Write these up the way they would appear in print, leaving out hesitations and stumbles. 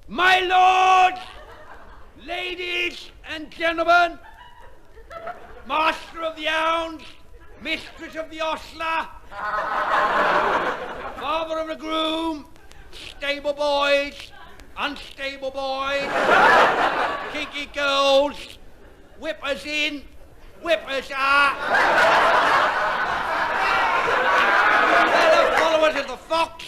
My lords, ladies and gentlemen, master of the hounds, mistress of the ostler, father of the groom, stable boys, unstable boys, kinky girls, whippers in, whippers out, fellow followers of the fox,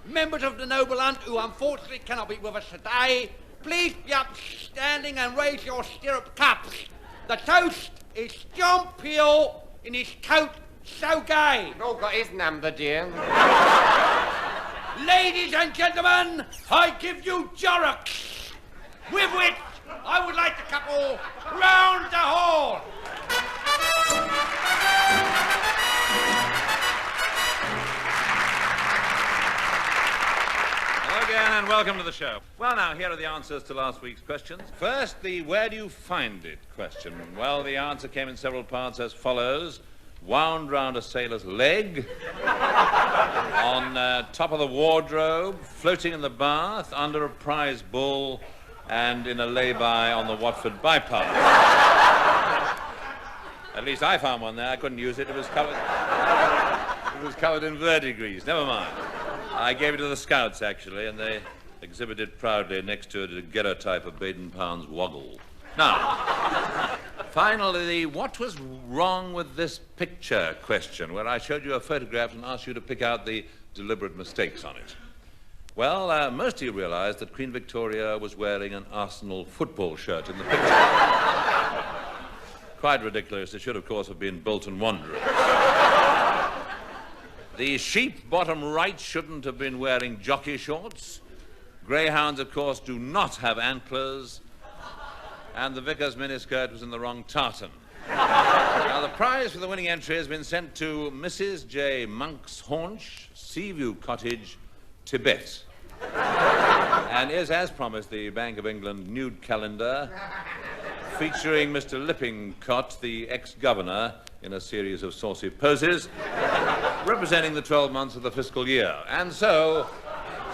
members of the noble hunt who unfortunately cannot be with us today, please be upstanding and raise your stirrup cups. The toast is John Peel in his coat so gay. We've all got his number, dear. Ladies and gentlemen, I give you Jorrocks, with which I would like the couple round the hall. Again, and welcome to the show. Well, now, here are the answers to last week's questions. First, the where do you find it question. Well, the answer came in several parts as follows. Wound round a sailor's leg, on top of the wardrobe, floating in the bath, under a prize bull, and in a lay-by on the Watford bypass. At least I found one there. I couldn't use it. It was covered in verdigris. Never mind. I gave it to the scouts, actually, and they exhibited proudly next to it a daguerreotype of Baden-Powell's Woggle. Now, finally, what was wrong with this picture question, where I showed you a photograph and asked you to pick out the deliberate mistakes on it? Well, most of you realized that Queen Victoria was wearing an Arsenal football shirt in the picture. Quite ridiculous. It should, of course, have been Bolton Wanderers. The sheep bottom right shouldn't have been wearing jockey shorts. Greyhounds, of course, do not have antlers. And the vicar's miniskirt was in the wrong tartan. Now, the prize for the winning entry has been sent to Mrs. J. Monk's Haunch, Seaview Cottage, Tibet. And is, as promised, the Bank of England nude calendar featuring Mr. Lippincott, the ex-governor, in a series of saucy poses, representing the 12 months of the fiscal year. And so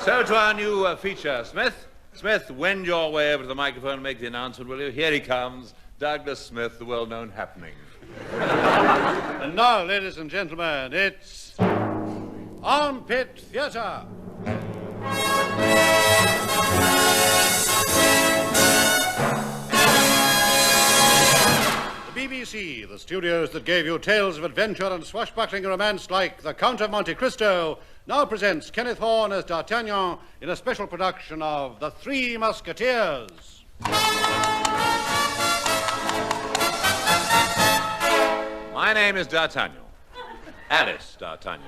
to our new feature, Smith. Smith, wend your way over to the microphone and make the announcement, will you? Here he comes, Douglas Smith, the well-known happening. And now, ladies and gentlemen, it's Armpit Theatre. The BBC, the studios that gave you tales of adventure and swashbuckling romance like The Count of Monte Cristo, now presents Kenneth Horne as D'Artagnan in a special production of The Three Musketeers. My name is D'Artagnan. Alice D'Artagnan.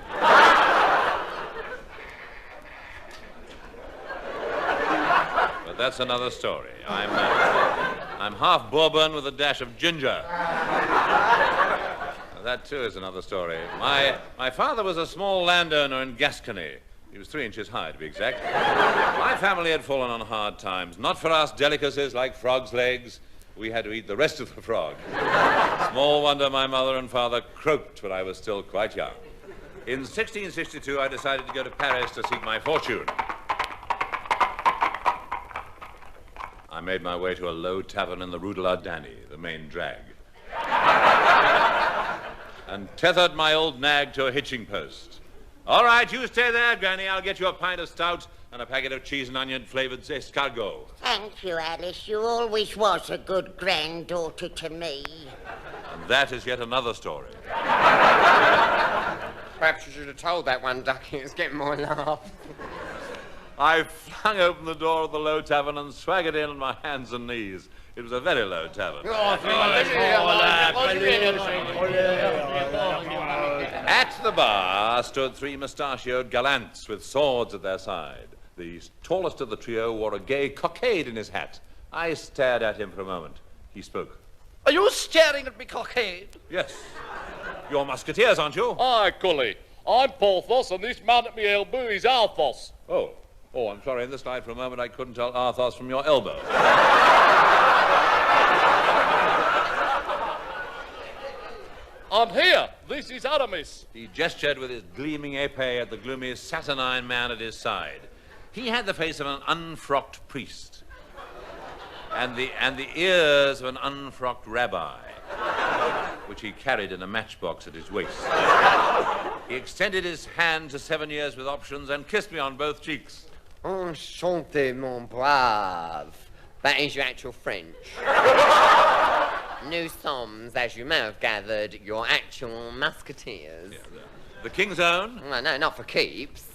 But that's another story. I'm half Bourbon with a dash of ginger. That, too, is another story. My father was a small landowner in Gascony. He was 3 inches high, to be exact. My family had fallen on hard times. Not for us delicacies like frog's legs. We had to eat the rest of the frog. Small wonder my mother and father croaked when I was still quite young. In 1662, I decided to go to Paris to seek my fortune. I made my way to a low tavern in the Rue de la Danny, the main drag, and tethered my old nag to a hitching post. All right, you stay there, Granny. I'll get you a pint of stout and a packet of cheese and onion-flavored escargot. Thank you, Alice. You always was a good granddaughter to me. And that is yet another story. Perhaps you should have told that one, Ducky. It's getting more laugh. I flung open the door of the low tavern and swaggered in on my hands and knees. It was a very low tavern. At the bar stood 3 mustachioed gallants with swords at their side. The tallest of the trio wore a gay cockade in his hat. I stared at him for a moment. He spoke. Are you staring at me, cockade? Yes. You're musketeers, aren't you? Aye, Cully. I'm Porthos, and this man at me elbow is Athos. Oh, I'm sorry. In this light, for a moment, I couldn't tell Athos from your elbow. I'm here. This is Aramis. He gestured with his gleaming épée at the gloomy, saturnine man at his side. He had the face of an unfrocked priest and the ears of an unfrocked rabbi, which he carried in a matchbox at his waist. He extended his hand to 7 years with options and kissed me on both cheeks. Enchanté, mon brave. That is your actual French. Nous sommes, as you may have gathered, your actual musketeers. Yeah, the King's Own? Well, no, not for keeps.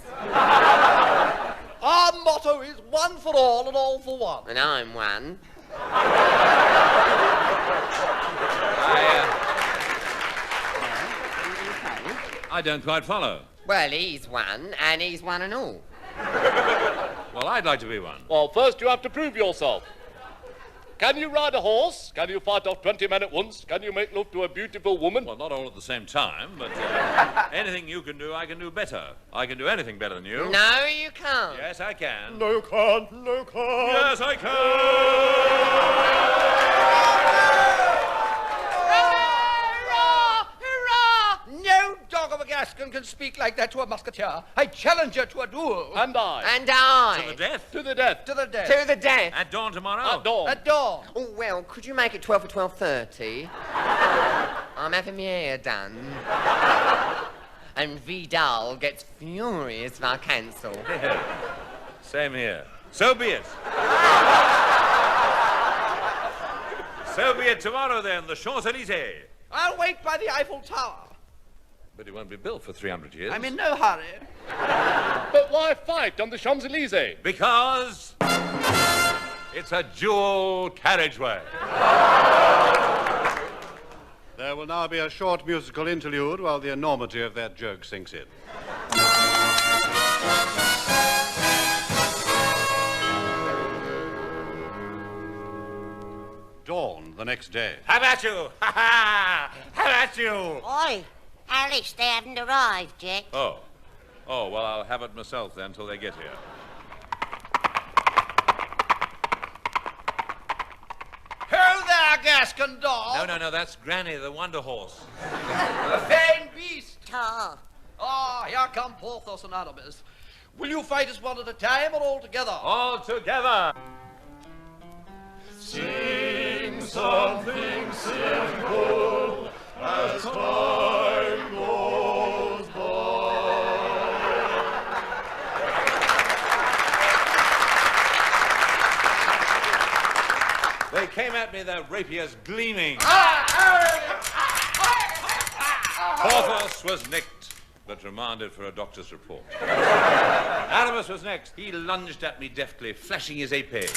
Our motto is one for all and all for one. And I'm one. I don't quite follow. Well, he's one, and he's one and all. Well, I'd like to be one. Well, first you have to prove yourself. Can you ride a horse? Can you fight off 20 men at once? Can you make love to a beautiful woman? Well, not all at the same time, but anything you can do, I can do better. I can do anything better than you. No, you can't. Yes, I can. No, you can't. No, you can't. Yes, I can. No dog of a Gascon can speak like that to a musketeer. I challenge you to a duel. And I. And I. To the death? To the death. To the death. To the death. At dawn tomorrow? At dawn. At dawn. Oh, well, could you make it 12 for 12:30? I'm having my hair done. And Vidal gets furious if I cancel. Yeah. Same here. So be it. So be it tomorrow, then, the Champs-Élysées. I'll wait by the Eiffel Tower. But it won't be built for 300 years. I'm in no hurry. But why fight on the Champs-Élysées? Because it's a dual carriageway. There will now be a short musical interlude while the enormity of that joke sinks in. Dawn the next day. How about you? Ha ha! How about you? Oi, Alice, they haven't arrived yet. Oh. Oh, well, I'll have it myself then till they get here. Ho there, Gascon dog. No, that's Granny, the Wonder Horse. The vain beast. Tar. Ah, here come Porthos and Aramis. Will you fight us one at a time or all together? All together. Sing something simple as time goes by. They came at me, their rapiers gleaming. Porthos was nicked, but remanded for a doctor's report. Aramis was next. He lunged at me deftly, flashing his épée.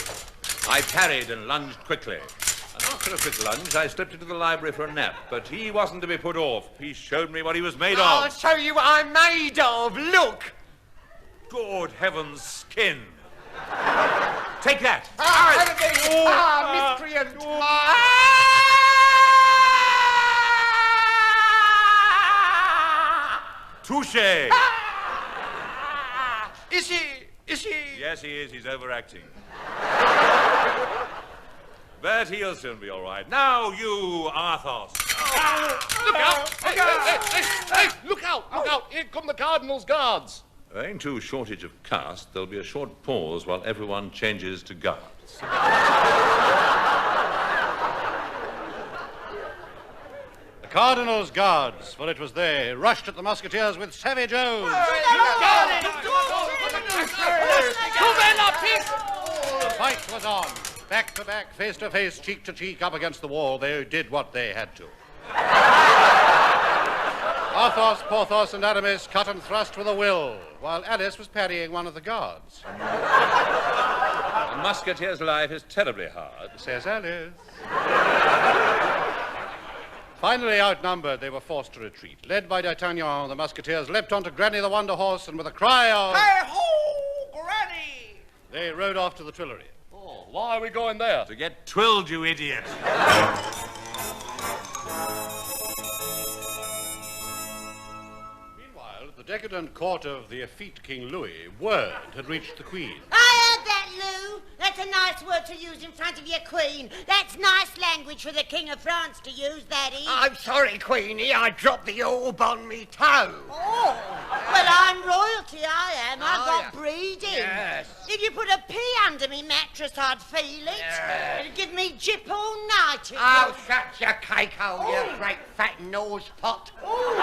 I parried and lunged quickly. And after a quick lunge, I slipped into the library for a nap. But he wasn't to be put off. He showed me what he was made I'll of. show you what I'm made of. Look. Good heavens, skin. Take that. Miscreant. Touché. Is he? Yes, he is. He's overacting. But he'll soon be all right. Now, you, Athos. Look out! Hey, look out! Look out! Here come the Cardinal's guards. Owing to shortage of cast, there'll be a short pause while everyone changes to guards. The Cardinal's guards, for it was they, rushed at the musketeers with savage oaths. The fight was on. Back to back, face to face, cheek to cheek, up against the wall. They did what they had to. Athos, Porthos, and Aramis cut and thrust with a will, while Alice was parrying one of the guards. A musketeer's life is terribly hard. Says Alice. Finally outnumbered, they were forced to retreat. Led by D'Artagnan, the musketeers leapt onto Granny the Wonder Horse, and with a cry of... Hey-ho, Granny! They rode off to the Tuileries. Oh, why are we going there? To get twilled, you idiot. Meanwhile, at the decadent court of the effete King Louis, word had reached the Queen. I heard that, Lou. That's a nice word to use in front of your queen. That's nice language for the King of France to use, that is. I'm sorry, Queenie. I dropped the orb on me toe. Oh. Well, I'm royalty, I am. I've Oh, got yeah. breeding. Yes. If you put a pea under me mattress, I'd feel it. Yes. It'd give me jip all night. It Oh, would. shut your cake hole, you great fat nose pot. Ooh.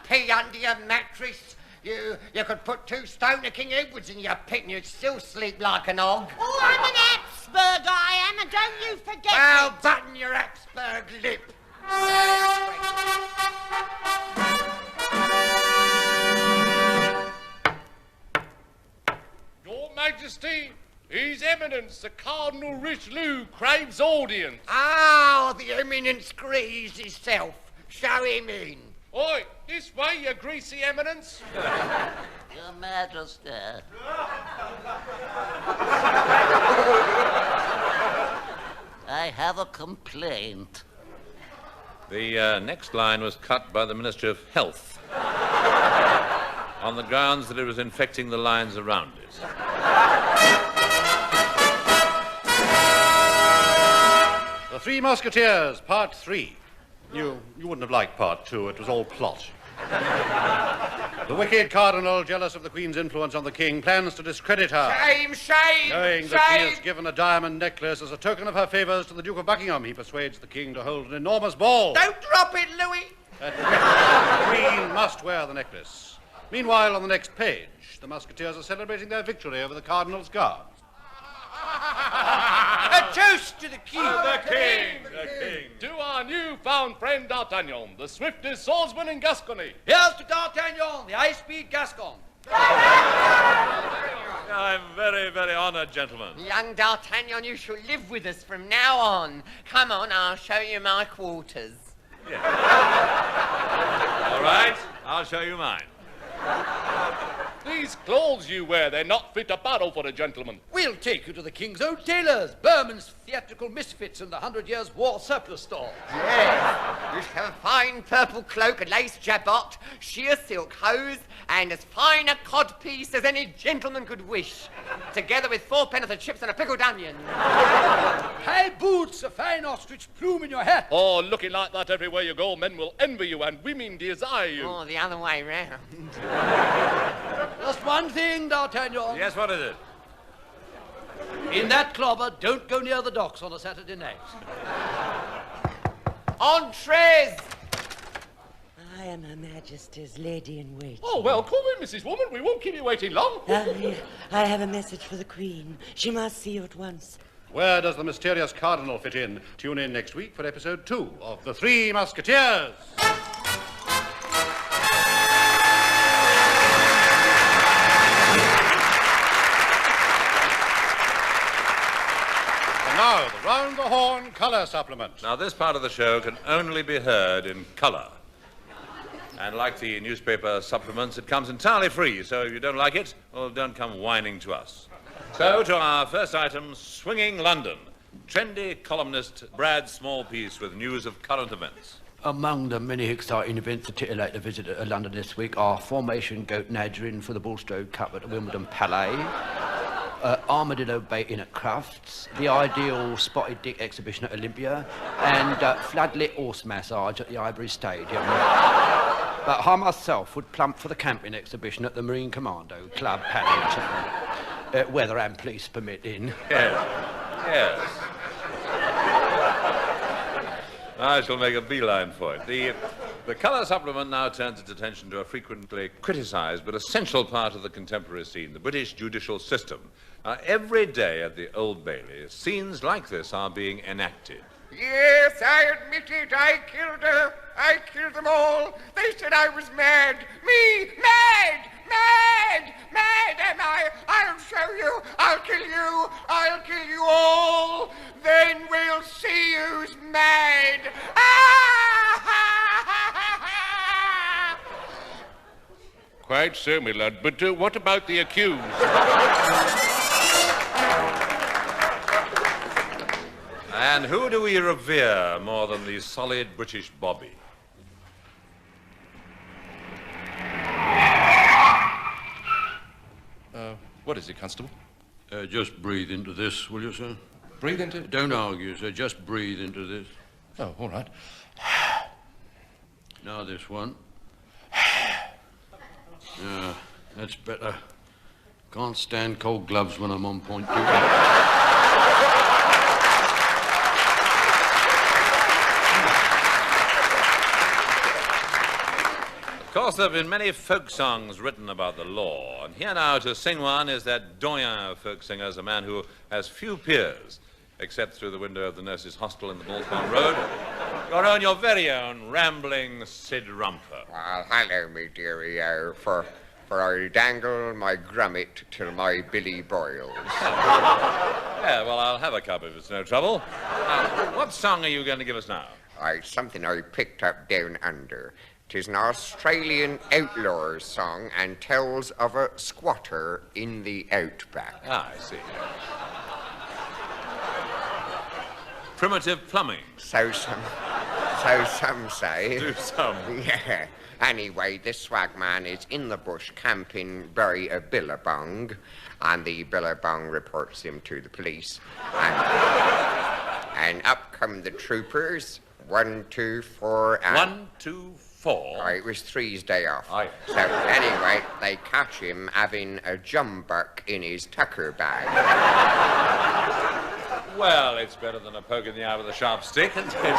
Pee under your mattress. You could put 2 stone of King Edwards in your pit and you'd still sleep like an hog. Oh, I'm an Habsburg, I am, and don't you forget Well, it. button your Habsburg lip. Your Majesty, His Eminence, the Cardinal Richelieu, craves audience. Oh, the eminence greased himself. Show him in. Oi, this way, your greasy eminence. Your Majesty. I have a complaint. The next line was cut by the Ministry of Health on the grounds that it was infecting the lines around it. The Three Musketeers, Part 3. You wouldn't have liked Part 2. It was all plot. The wicked cardinal, jealous of the Queen's influence on the King, plans to discredit her. Shame, shame, Knowing that she shame. has given a diamond necklace as a token of her favours to the Duke of Buckingham, he persuades the King to hold an enormous ball. Don't drop it, Louis. At which the Queen must wear the necklace. Meanwhile, on the next page, the Musketeers are celebrating their victory over the Cardinal's guards. A toast to the king. The King! To our new-found friend D'Artagnan, the swiftest swordsman in Gascony. Here's to D'Artagnan, the high-speed Gascon. I'm very, very honoured, gentlemen. Young D'Artagnan, you shall live with us from now on. Come on, I'll show you my quarters. All right, I'll show you mine. These clothes you wear, they're not fit to battle for a gentleman. We'll take you to the king's own tailors, Berman's Theatrical Misfits and the 100 Years' War Surplus Store. Yes, you shall have a fine purple cloak, a lace jabot, sheer silk hose, and as fine a codpiece as any gentleman could wish, together with 4 penn'orth of chips and a pickled onion. High boots, a fine ostrich plume in your hat. Oh, looking like that everywhere you go, men will envy you and women desire you. Oh, the other way round. Just one thing, D'Artagnan. Yes, what is it? In that clobber, don't go near the docks on a Saturday night. Entrees! I am Her Majesty's lady in waiting. Oh, well, come in, Mrs. Woman. We won't keep you waiting long. I have a message for the Queen. She must see you at once. Where does the mysterious cardinal fit in? Tune in next week for episode 2 of The Three Musketeers. And now, the Round the Horn colour supplement. Now, this part of the show can only be heard in colour. And like the newspaper supplements, it comes entirely free, so if you don't like it, well, don't come whining to us. So, to our first item, Swinging London. Trendy columnist Brad Smallpiece with news of current events. Among the many exciting events to titillate the visitor to London this week are Formation Goat Nadgering for the Bulstrode Cup at the Wimbledon Palais, Armadillo baiting at Crufts, the Ideal Spotted Dick exhibition at Olympia, and Floodlit Horse Massage at the Ivory Stadium. But I myself would plump for the camping exhibition at the Marine Commando Club, Paddington, weather and police permitting. Yes. I shall make a beeline for it. The colour supplement now turns its attention to a frequently criticised but essential part of the contemporary scene, the British judicial system. Every day at the Old Bailey, scenes like this are being enacted. Yes, I admit it. I killed her. I killed them all. They said I was mad. Me, mad! Mad! Mad am I? I'll show you. I'll kill you. I'll kill you all. Then we'll see who's mad. Quite so, my lad. But what about the accused? And who do we revere more than the solid British Bobby? What is it, Constable? Just breathe into this, will you, sir? Breathe into... Don't argue, sir. Just breathe into this. Oh, all right. Now this one. Yeah, that's better. Can't stand cold gloves when I'm on point duty. Of course, there have been many folk songs written about the law, and here now to sing one is that doyen of folk singers, a man who has few peers, except through the window of the nurse's hostel in the Bullsbaum Road. Your very own rambling Sid Rumper. Well, hello, me dearie, for I dangle my grummet till my billy boils. Yeah, well, I'll have a cup if it's no trouble. What song are you going to give us now? It's something I picked up down under. 'Tis an Australian outlaws song and tells of a squatter in the outback. Ah, I see. Primitive plumbing. So some say. Do some. Yeah. Anyway, this swagman is in the bush camping by a billabong, and the billabong reports him to the police. And up come the troopers. 1, 2, 4, and... 1, 2, 4. It was 3's day off. Aye. So anyway, they catch him having a jumbuck in his tucker bag. Well, it's better than a poke in the eye with a sharp stick, isn't it?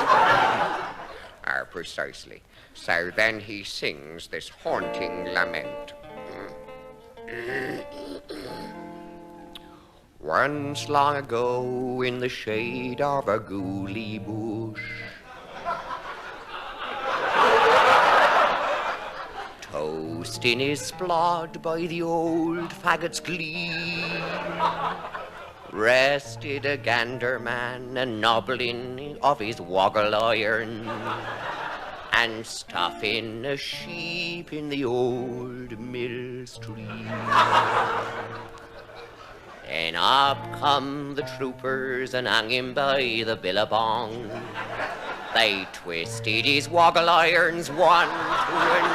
Precisely. So then he sings this haunting lament. Once long ago in the shade of a gooly bush, toast in his blood by the old faggot's glee, rested a gander man a nobbling of his woggle iron, and stuffing a sheep in the old mill stream. And up come the troopers and hung him by the billabong. They twisted his woggle irons 1, 2, and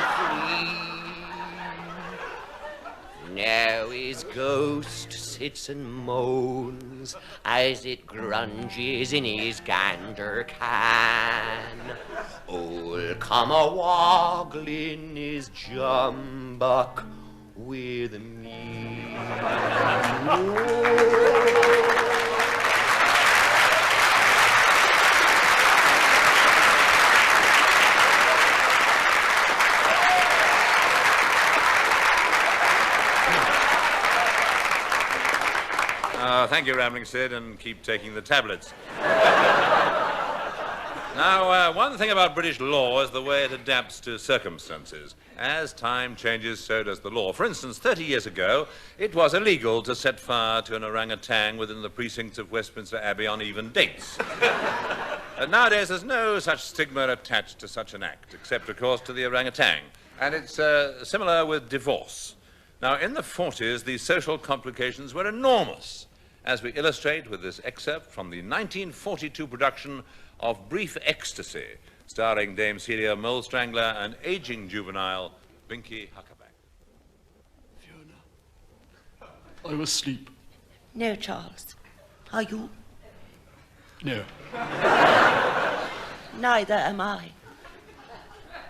3. Now his ghost sits and moans as it grunges in his gander can. Old come a woggling his jumbuck with me. Thank you, Rambling Sid, and keep taking the tablets. Now, one thing about British law is the way it adapts to circumstances. As time changes, so does the law. For instance, 30 years ago, it was illegal to set fire to an orangutan within the precincts of Westminster Abbey on even dates. Nowadays, there's no such stigma attached to such an act, except, of course, to the orangutan. And it's similar with divorce. Now, in the 40s, the social complications were enormous, as we illustrate with this excerpt from the 1942 production of Brief Ecstasy, starring Dame Celia Molestrangler and aging juvenile Binky Huckaback. Fiona, I'm asleep. No, Charles. Are you? No, Neither am I.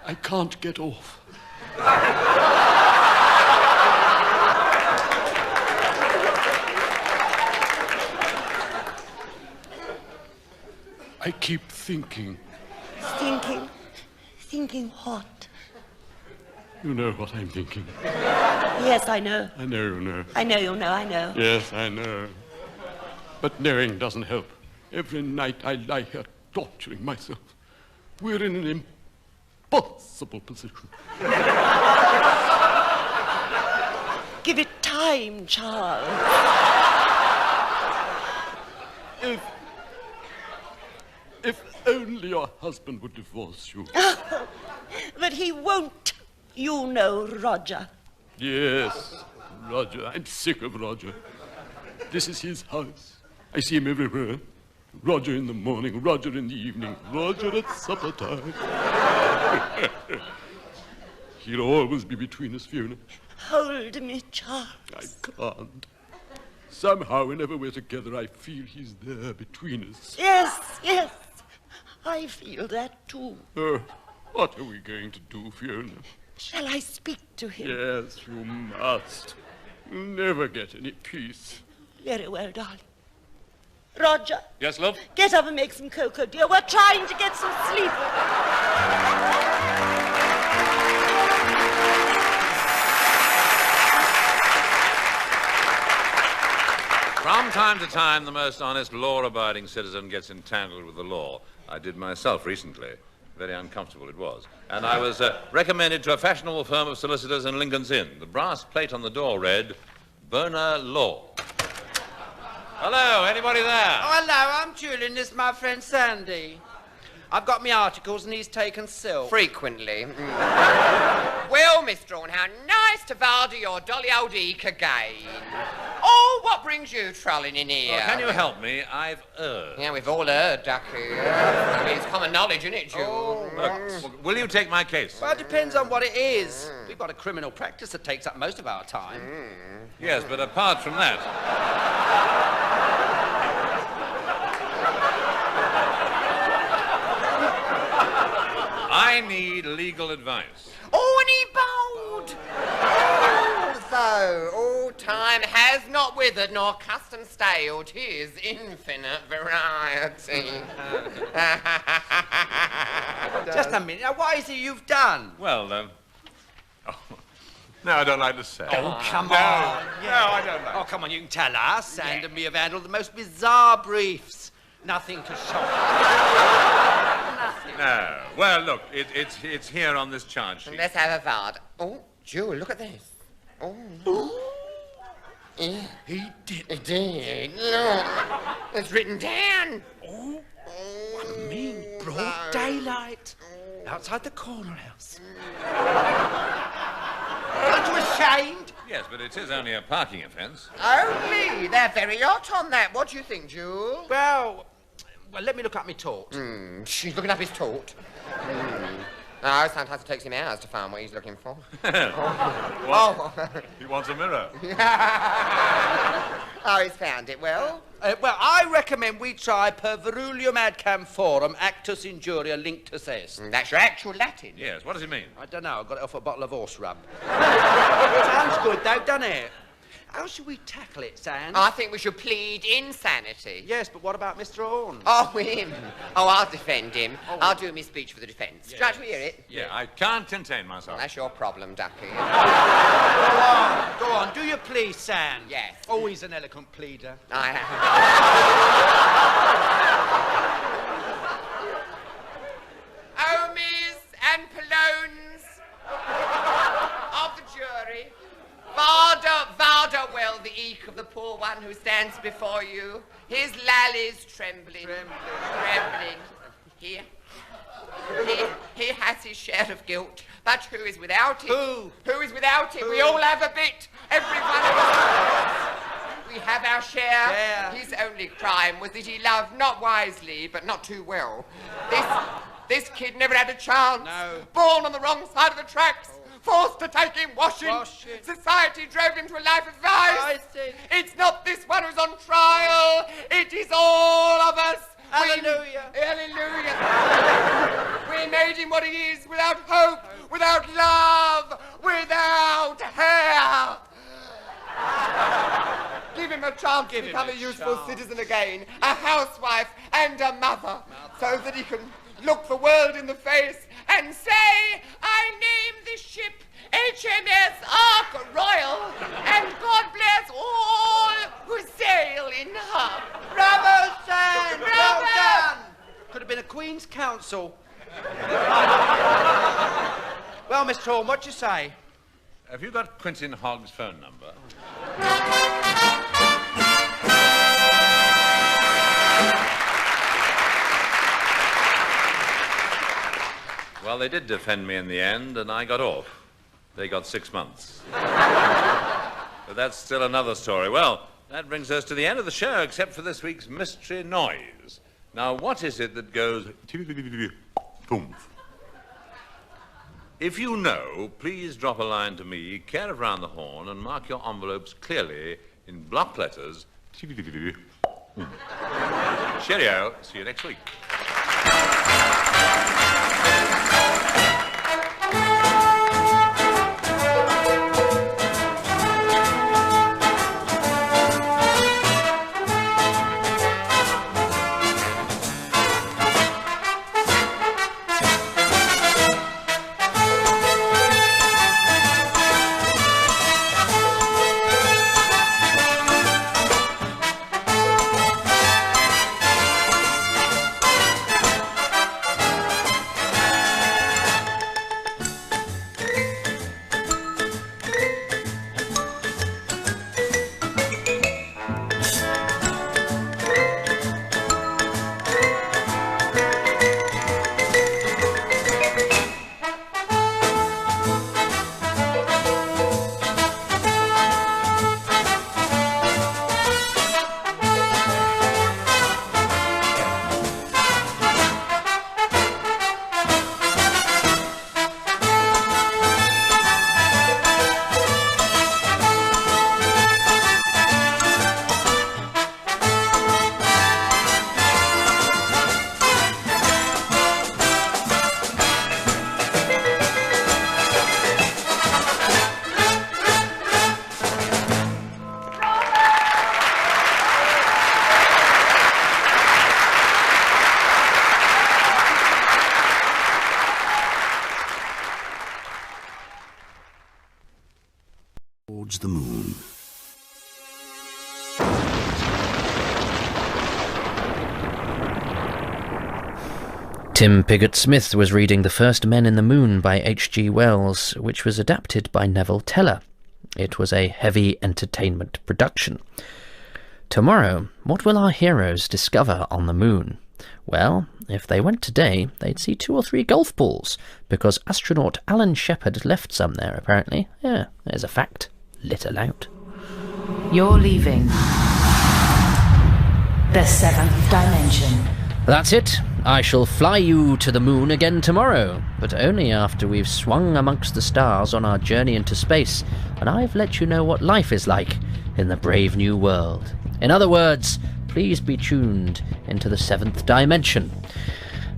I can't get off. I keep thinking. Thinking? Thinking what? You know what I'm thinking. Yes, I know. I know you know. I know you'll know, I know. Yes, I know. But knowing doesn't help. Every night I lie here torturing myself. We're in an impossible position. Give it time, Charles. If only your husband would divorce you. But he won't, you know, Roger. Yes, Roger. I'm sick of Roger. This is his house. I see him everywhere. Roger in the morning, Roger in the evening, Roger at supper time. He'll always be between us, Fiona. Hold me, Charles. I can't. Somehow, whenever we're together, I feel he's there between us. Yes, yes. I feel that too. What are we going to do, Fiona? Shall I speak to him? Yes, you must. You'll never get any peace. Very well, darling. Roger, Yes, love? get up and make some cocoa, dear. We're trying to get some sleep. From time to time, the most honest, law-abiding citizen gets entangled with the law. I did myself recently. Very uncomfortable it was. And I was recommended to a fashionable firm of solicitors in Lincoln's Inn. The brass plate on the door read, Boner Law. Hello, anybody there? Oh, hello, I'm Julian. This is my friend Sandy. I've got my articles and he's taken silk. Frequently. Well, Miss Drawn, how nice to valder your dolly old eek again. Oh, what brings you trolling in here? Oh, can you help me? I've erred. Yeah, we've all heard, Ducky. It's common knowledge, isn't it, June? Look, will you take my case? Well, it depends on what it is. We've got a criminal practice that takes up most of our time. Yes, but apart from that... I need legal advice. Oh, and he bowed. Oh, time has not withered nor custom staled his infinite variety. Just a minute. Now, what is it you've done? Well, no, I don't like to say. Oh, come No, on. no, I don't like Oh, come on, you can tell us. Sand and me have handled the most bizarre briefs. Nothing to shock. No. Well, look, it's here on this charge sheet. Let's have a vard. Oh, Jewel, look at this. Oh. Yeah. He did. It did. Look. It's written down. Oh, I mean, broad daylight. Outside the corner house. Aren't you ashamed? Yes, but it is only a parking offence. Only? They're very hot on that. What do you think, Jewel? Well, let me look up my tort. She's looking up his tort. No, sometimes it takes him hours to find what he's looking for. Oh. He wants a mirror. Oh, he's found it. Well? Well, I recommend we try per verulium ad camforum actus injuria linctus est. That's your actual Latin. Yes, what does it mean? I don't know, I got it off a bottle of horse rub. Sounds good, though, doesn't it? How should we tackle it, Sand? I think we should plead insanity. Yes, but what about Mr. Horn? Oh, him. Oh, I'll defend him. I'll do my speech for the defence. Yes. Judge, we hear it? Yeah, I can't contain Well, myself. that's your problem, Ducky. Go on, do your plea, Sand. Yes. Always an eloquent pleader. Homies and Polones of the jury, Varder well the eek of the poor one who stands before you. His lallies trembling. He has his share of guilt, but who is without it? Who? Who is without it? We all have a bit. Every one of us. We have our share. Yeah. His only crime was that he loved not wisely, but not too well. This kid never had a chance. No. Born on the wrong side of the tracks. Forced to take in washing. Society drove him to a life of vice. I see. It's not this one who's on trial. It is all of us. Hallelujah. Hallelujah. We made him what he is, without hope, without love, without hair. Give him a chance to become a useful citizen again, a housewife and a mother, so that he can look the world in the face and say, I name this ship HMS Ark Royal, and God bless all who sail in her. Bravo, Sand! Bravo! Well done! Could have been a Queen's Counsel. Well, Mr. Horn, what do you say? Have you got Quentin Hogg's phone number? Well, they did defend me in the end, and I got off. They got 6 months. But that's still another story. Well, that brings us to the end of the show, except for this week's mystery noise. Now, what is it that goes... Boom. If you know, please drop a line to me, care of Round the Horn, and mark your envelopes clearly in block letters. Cheerio. See you next week. Tim Pigott-Smith was reading The First Men in the Moon by H.G. Wells, which was adapted by Neville Teller. It was a heavy entertainment production. Tomorrow, what will our heroes discover on the moon? Well, if they went today, they'd see 2 or 3 golf balls, because astronaut Alan Shepard left some there, apparently. Yeah, there's a fact. Little out. You're leaving the 7th dimension. That's it. I shall fly you to the moon again tomorrow, but only after we've swung amongst the stars on our journey into space, and I've let you know what life is like in the brave new world. In other words, please be tuned into the 7th dimension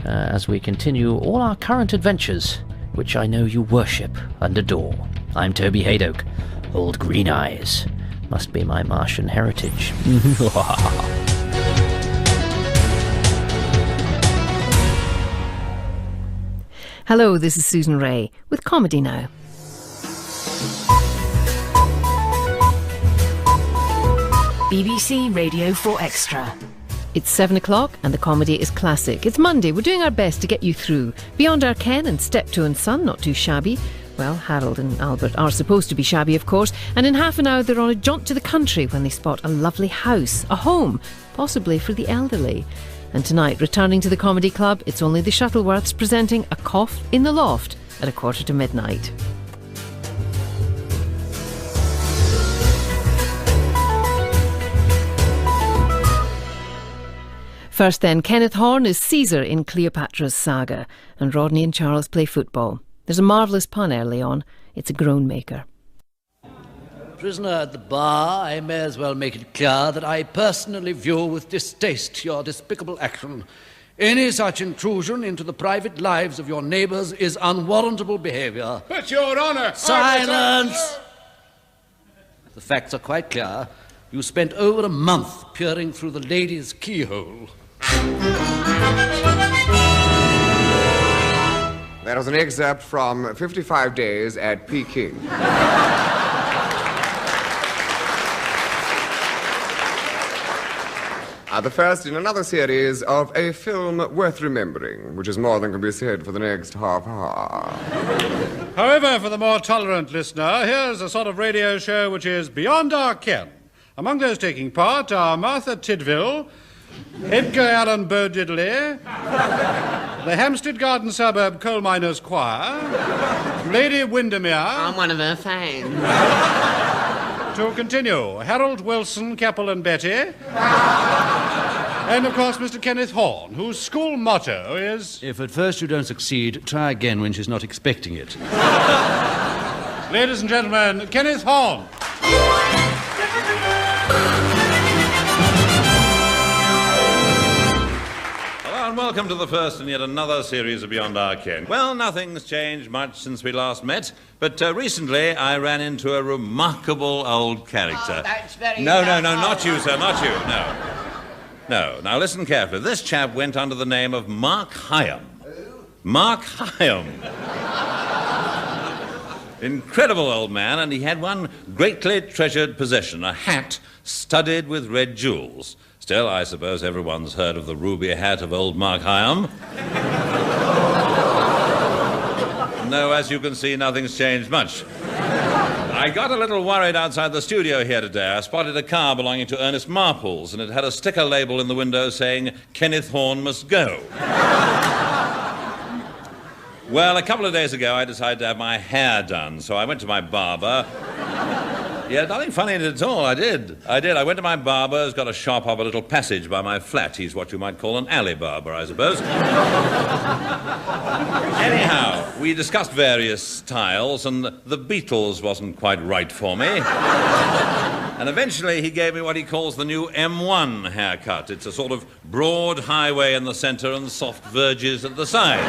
as we continue all our current adventures, which I know you worship and adore. I'm Toby Haydock. Old Green Eyes must be my Martian heritage. Hello, this is Susan Ray with Comedy Now. BBC Radio 4 Extra. It's 7 o'clock and the comedy is classic. It's Monday. We're doing our best to get you through. Beyond Our Ken and Steptoe and Son, not too shabby. Well, Harold and Albert are supposed to be shabby, of course. And in half an hour, they're on a jaunt to the country when they spot a lovely house, a home, possibly for the elderly. And tonight, returning to the Comedy Club, it's only the Shuttleworths presenting A Cough in the Loft at midnight. First then, Kenneth Horne is Caesar in Cleopatra's Saga, and Rodney and Charles play football. There's a marvellous pun early on. It's a groan maker. Prisoner at the bar, I may as well make it clear that I personally view with distaste your despicable action. Any such intrusion into the private lives of your neighbours is unwarrantable behaviour. But, Your Honour... Silence! The facts are quite clear. You spent over a month peering through the lady's keyhole. That was an excerpt from 55 Days at Peking. The first in another series of a film worth remembering, which is more than can be said for the next half hour. However, for the more tolerant listener, here's a sort of radio show which is beyond our ken. Among those taking part are Martha Tidville, Edgar Allan Diddley, the Hampstead Garden Suburb Coal Miners Choir, Lady Windermere... I'm one of her fans. To continue, Harold Wilson, Capel and Betty... And, of course, Mr. Kenneth Horne, whose school motto is... If at first you don't succeed, try again when she's not expecting it. Ladies and gentlemen, Kenneth Horne. Hello and welcome to the first in yet another series of Beyond Our Ken. Well, nothing's changed much since we last met, but recently I ran into a remarkable old character. Oh, that's very... No, not you, sir, not you, no. No, now listen carefully. This chap went under the name of Mark Hyam. Who? Mark Hyam. Incredible old man, and he had one greatly treasured possession, a hat studded with red jewels. Still, I suppose everyone's heard of the ruby hat of old Mark Hyam. No, as you can see, nothing's changed much. I got a little worried outside the studio here today. I spotted a car belonging to Ernest Marples, and it had a sticker label in the window saying, Kenneth Horne must go. Well, a couple of days ago, I decided to have my hair done, so I went to my barber. Yeah, nothing funny in it at all. I did. I went to my barber, who's got a shop up a little passage by my flat. He's what you might call an alley barber, I suppose. Anyhow, we discussed various styles, and the Beatles wasn't quite right for me. And eventually he gave me what he calls the new M1 haircut. It's a sort of broad highway in the centre and soft verges at the side.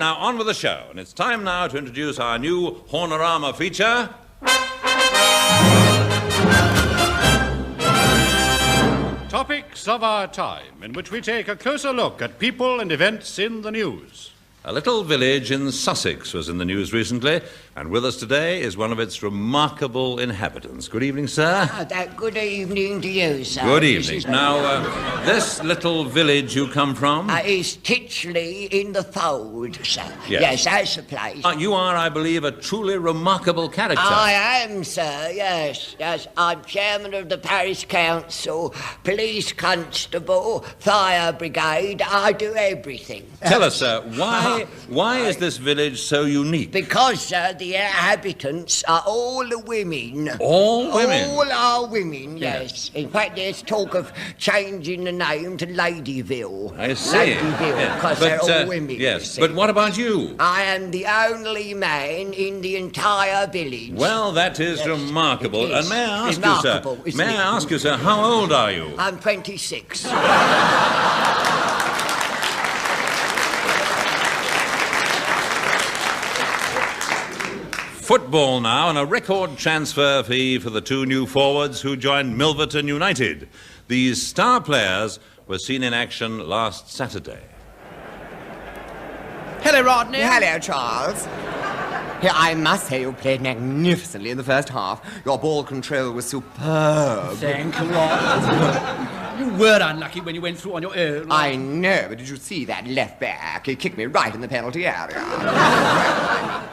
Now, on with the show. And it's time now to introduce our new Hornorama feature... Topics of our time, in which we take a closer look at people and events in the news. A little village in Sussex was in the news recently, and with us today is one of its remarkable inhabitants. Good evening, sir. Good evening to you, sir. Good evening. Now, this little village you come from? Is Titchley in the Fold, sir. Yes. That's the place. You are, I believe, a truly remarkable character. I am, sir, yes. I'm chairman of the parish council, police constable, fire brigade. I do everything. Tell us, sir, why is this village so unique? Because, sir, the inhabitants are all women. All women? All are women, yes. In fact, there's talk of changing the name to Ladyville. I see. Ladyville, because they're all women. Yes, but what about you? I am the only man in the entire village. Well, that is remarkable. And may I ask remarkable, you, sir, how old are you? I'm 26. Football now, and a record transfer fee for the two new forwards who joined Milverton United. These star players were seen in action last Saturday. Hello, Rodney. Hello, Charles. Here, I must say you played magnificently in the first half. Your ball control was superb. Thank you, Rodney. You were unlucky when you went through on your own. I know, but did you see that left back? He kicked me right in the penalty area.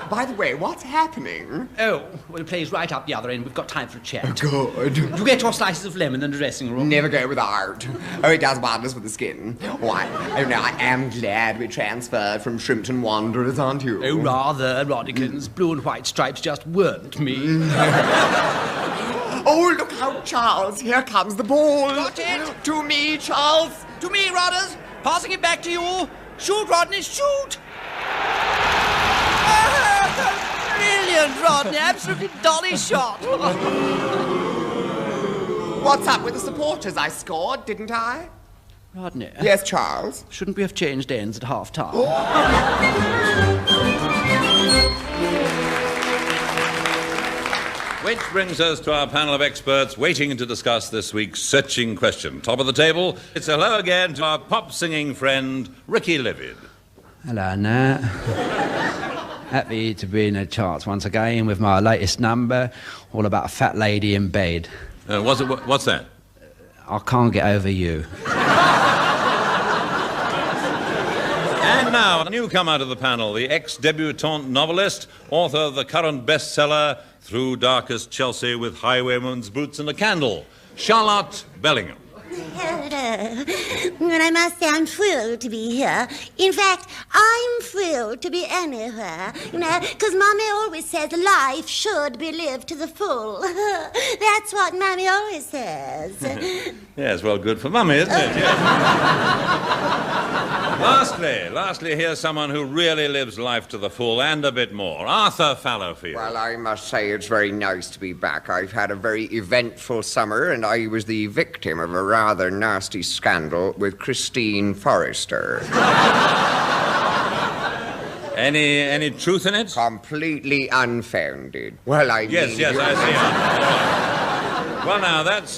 By the way, what's happening? Oh, well, the play's right up the other end. We've got time for a chat. Good. You get your slices of lemon in the dressing room? Never go without. Oh, it does wonders for the skin. Why, I am glad we transferred from Shrimpton Wanderers, aren't you? Oh, rather, Roddikins. Blue and white stripes just weren't me. Oh, look out, Charles. Here comes the ball. Got it. To me, Charles. To me, Rodders. Passing it back to you. Shoot, Rodney, shoot. Brilliant, Rodney. Absolutely dolly shot. What's up with the supporters? I scored, didn't I? Rodney. Yes, Charles? Shouldn't we have changed ends at half-time? Which brings us to our panel of experts waiting to discuss this week's searching question. Top of the table, it's hello again to our pop-singing friend, Ricky Livid. Hello, Nat. Happy to be in the charts once again with my latest number, all about a fat lady in bed. What's that? I can't get over you. And now, a newcomer to the panel, the ex-debutante novelist, author of the current bestseller, Through Darkest Chelsea with Highwayman's Boots and a Candle, Charlotte Bellingham. Hello. Well, I must say I'm thrilled to be here. In fact, I'm thrilled to be anywhere, because Mummy always says life should be lived to the full. That's what Mummy always says. Yes, well, good for Mummy, isn't it? Yes. Lastly, here's someone who really lives life to the full and a bit more. Arthur Fallowfield. Well, I must say it's very nice to be back. I've had a very eventful summer, and I was the victim of a rather nasty scandal with Christine Forrester. Any truth in it? Completely unfounded. Well, Yes, I see. Well, now, that's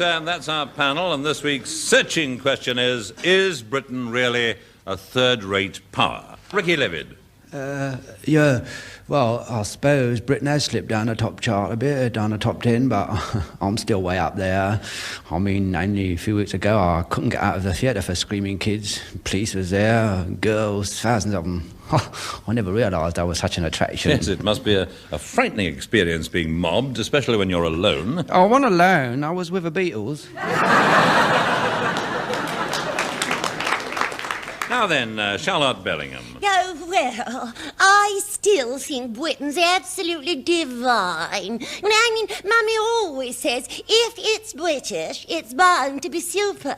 our panel, and this week's searching question is Britain really a third-rate power? Ricky Livid. Yeah, well, I suppose Britain has slipped down the top chart a bit, down the top 10, but I'm still way up there. I mean, only a few weeks ago, I couldn't get out of the theatre for screaming kids. Police was there, girls, thousands of them. I never realised I was such an attraction. Yes, it must be a frightening experience being mobbed, especially when you're alone. I wasn't alone. I was with the Beatles. Now then, Charlotte Bellingham. Oh, well, I still think Britain's absolutely divine. Mummy always says, if it's British, it's bound to be super.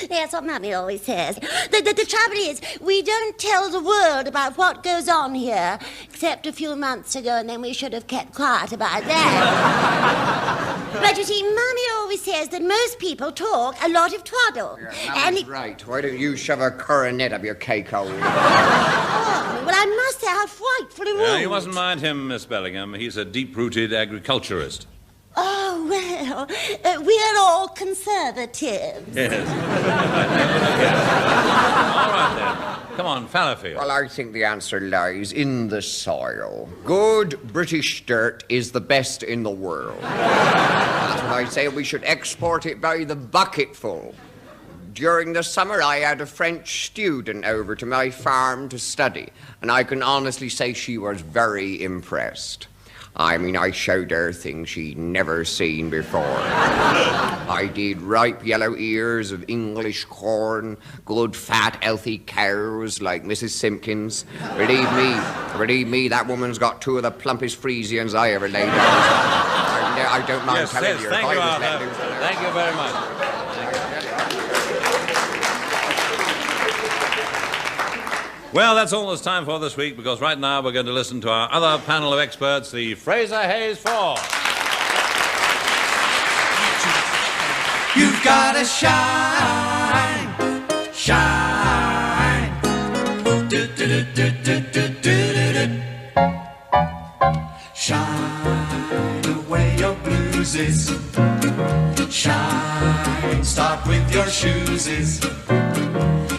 That's what Mummy always says. The trouble is, we don't tell the world about what goes on here, except a few months ago, and then we should have kept quiet about that. But you see, Mummy always says that most people talk a lot of twaddle. Yeah, Mummy's right. Why don't you shove a coronet up your cake hole? Well, I must say how frightfully rude. You mustn't mind him, Miss Bellingham. He's a deep-rooted agriculturist. Oh, well, we're all conservatives. Yes. All right, then. Come on, Fallowfield. Well, I think the answer lies in the soil. Good British dirt is the best in the world. That's what I say. We should export it by the bucketful. During the summer, I had a French student over to my farm to study, and I can honestly say she was very impressed. I mean, I showed her things she'd never seen before. I did ripe yellow ears of English corn, good fat healthy cows like Mrs. Simpkins. Believe me, that woman's got two of the plumpest Friesians I ever laid eyes on. I don't mind telling you. Thank you, Arthur. Thank you very much. Well, that's all there's time for this week, because right now we're going to listen to our other panel of experts, the Fraser Hayes Four. You've got to shine, shine. Do, do, do, do, do, do, do. Shine away your blueses. Shine, start with your shoeses.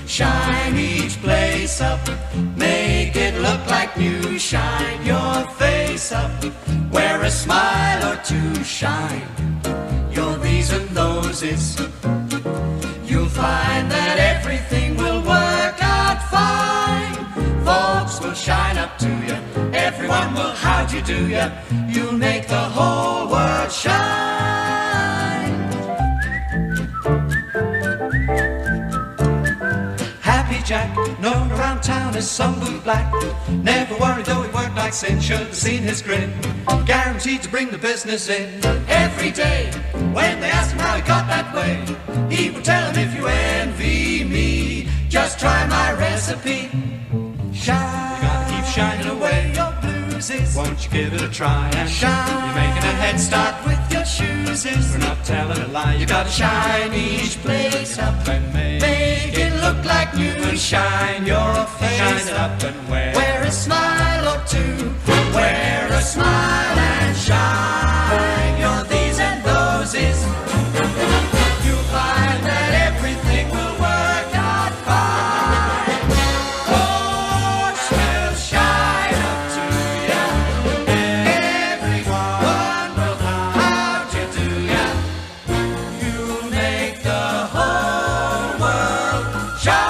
Shine each place up, make it look like new. Shine your face up, wear a smile or two. Shine your these and thoses. You'll find that everything will work out fine. Folks will shine up to you, everyone will how'd you do ya. You'll make the whole world shine. Jack, known around town as some boot black. Never worried though he worked like sin. Should have seen his grin. Guaranteed to bring the business in. Every day, when they asked him how he got that way, he would tell them, if you envy me, just try my recipe. Shine, you gotta keep shining away your blueses. Won't you give it a try and shine? You're making a head start with your shoeses. We're not telling a lie. You gotta shine each place up and make it look like new. Shine your face, shine it up and wear a smile or two. Wear a smile and shine your these and thoses. You'll find that everything will work out fine. Folks will shine up to ya. Everyone will how'd you do ya. You'll make the whole world shine.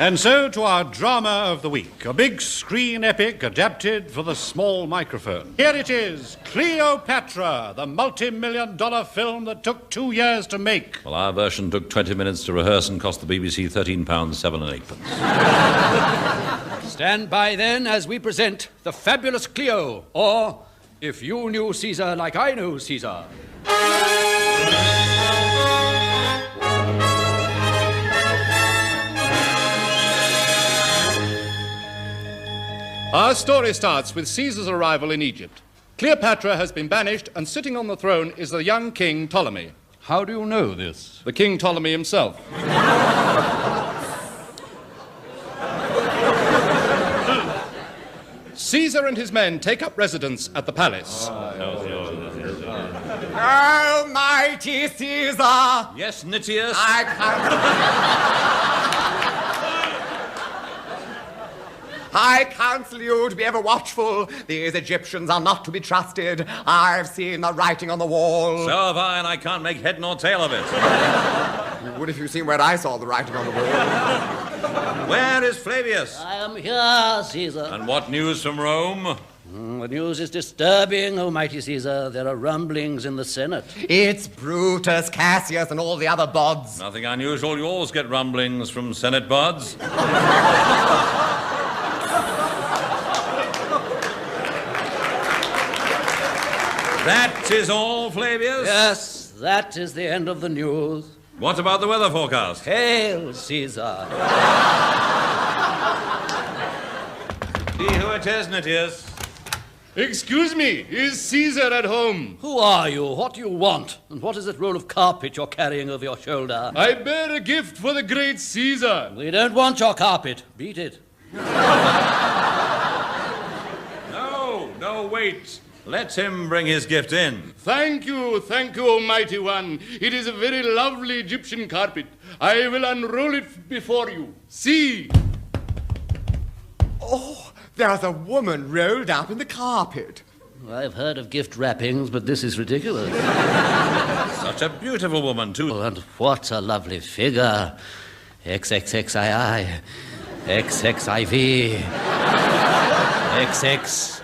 And so to our drama of the week, a big screen epic adapted for the small microphone. Here it is, Cleopatra, the multi-million-dollar film that took 2 years to make. Well, our version took 20 minutes to rehearse and cost the BBC £13.07 Stand by then as we present the fabulous Cleo, or If You Knew Caesar Like I Knew Caesar. Our story starts with Caesar's arrival in Egypt. Cleopatra has been banished, and sitting on the throne is the young King Ptolemy. How do you know this? The King Ptolemy himself. Caesar and his men take up residence at the palace. Almighty Caesar! Yes, Nitius? I counsel you to be ever watchful. These Egyptians are not to be trusted. I've seen the writing on the wall. So have I, and I can't make head nor tail of it. You would if you seen where I saw the writing on the wall. Where is Flavius? I am here, Caesar. And what news from Rome? The news is disturbing, O mighty Caesar. There are rumblings in the Senate. It's Brutus, Cassius, and all the other bods. Nothing unusual. You always get rumblings from Senate bods. That is all, Flavius? Yes, that is the end of the news. What about the weather forecast? Hail, Caesar. See who it is, Nitius. Excuse me, is Caesar at home? Who are you? What do you want? And what is that roll of carpet you're carrying over your shoulder? I bear a gift for the great Caesar. We don't want your carpet. Beat it. No, wait. Let him bring his gift in. Thank you, Almighty One. It is a very lovely Egyptian carpet. I will unroll it before you. See. Oh, there's a woman rolled up in the carpet. I've heard of gift wrappings, but this is ridiculous. Such a beautiful woman, too. Oh, and what a lovely figure. XXXII. XXIV. XXII.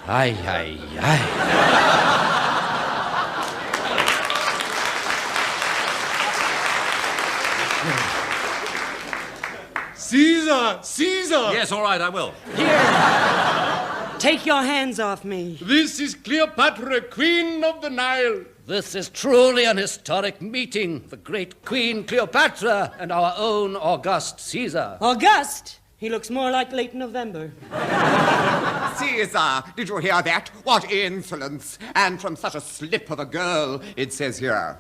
Caesar! Yes, all right, I will. Here. Take your hands off me. This is Cleopatra, Queen of the Nile. This is truly an historic meeting. The great Queen Cleopatra and our own august Caesar. August? He looks more like late November. Caesar, did you hear that? What insolence! And from such a slip of a girl, it says here.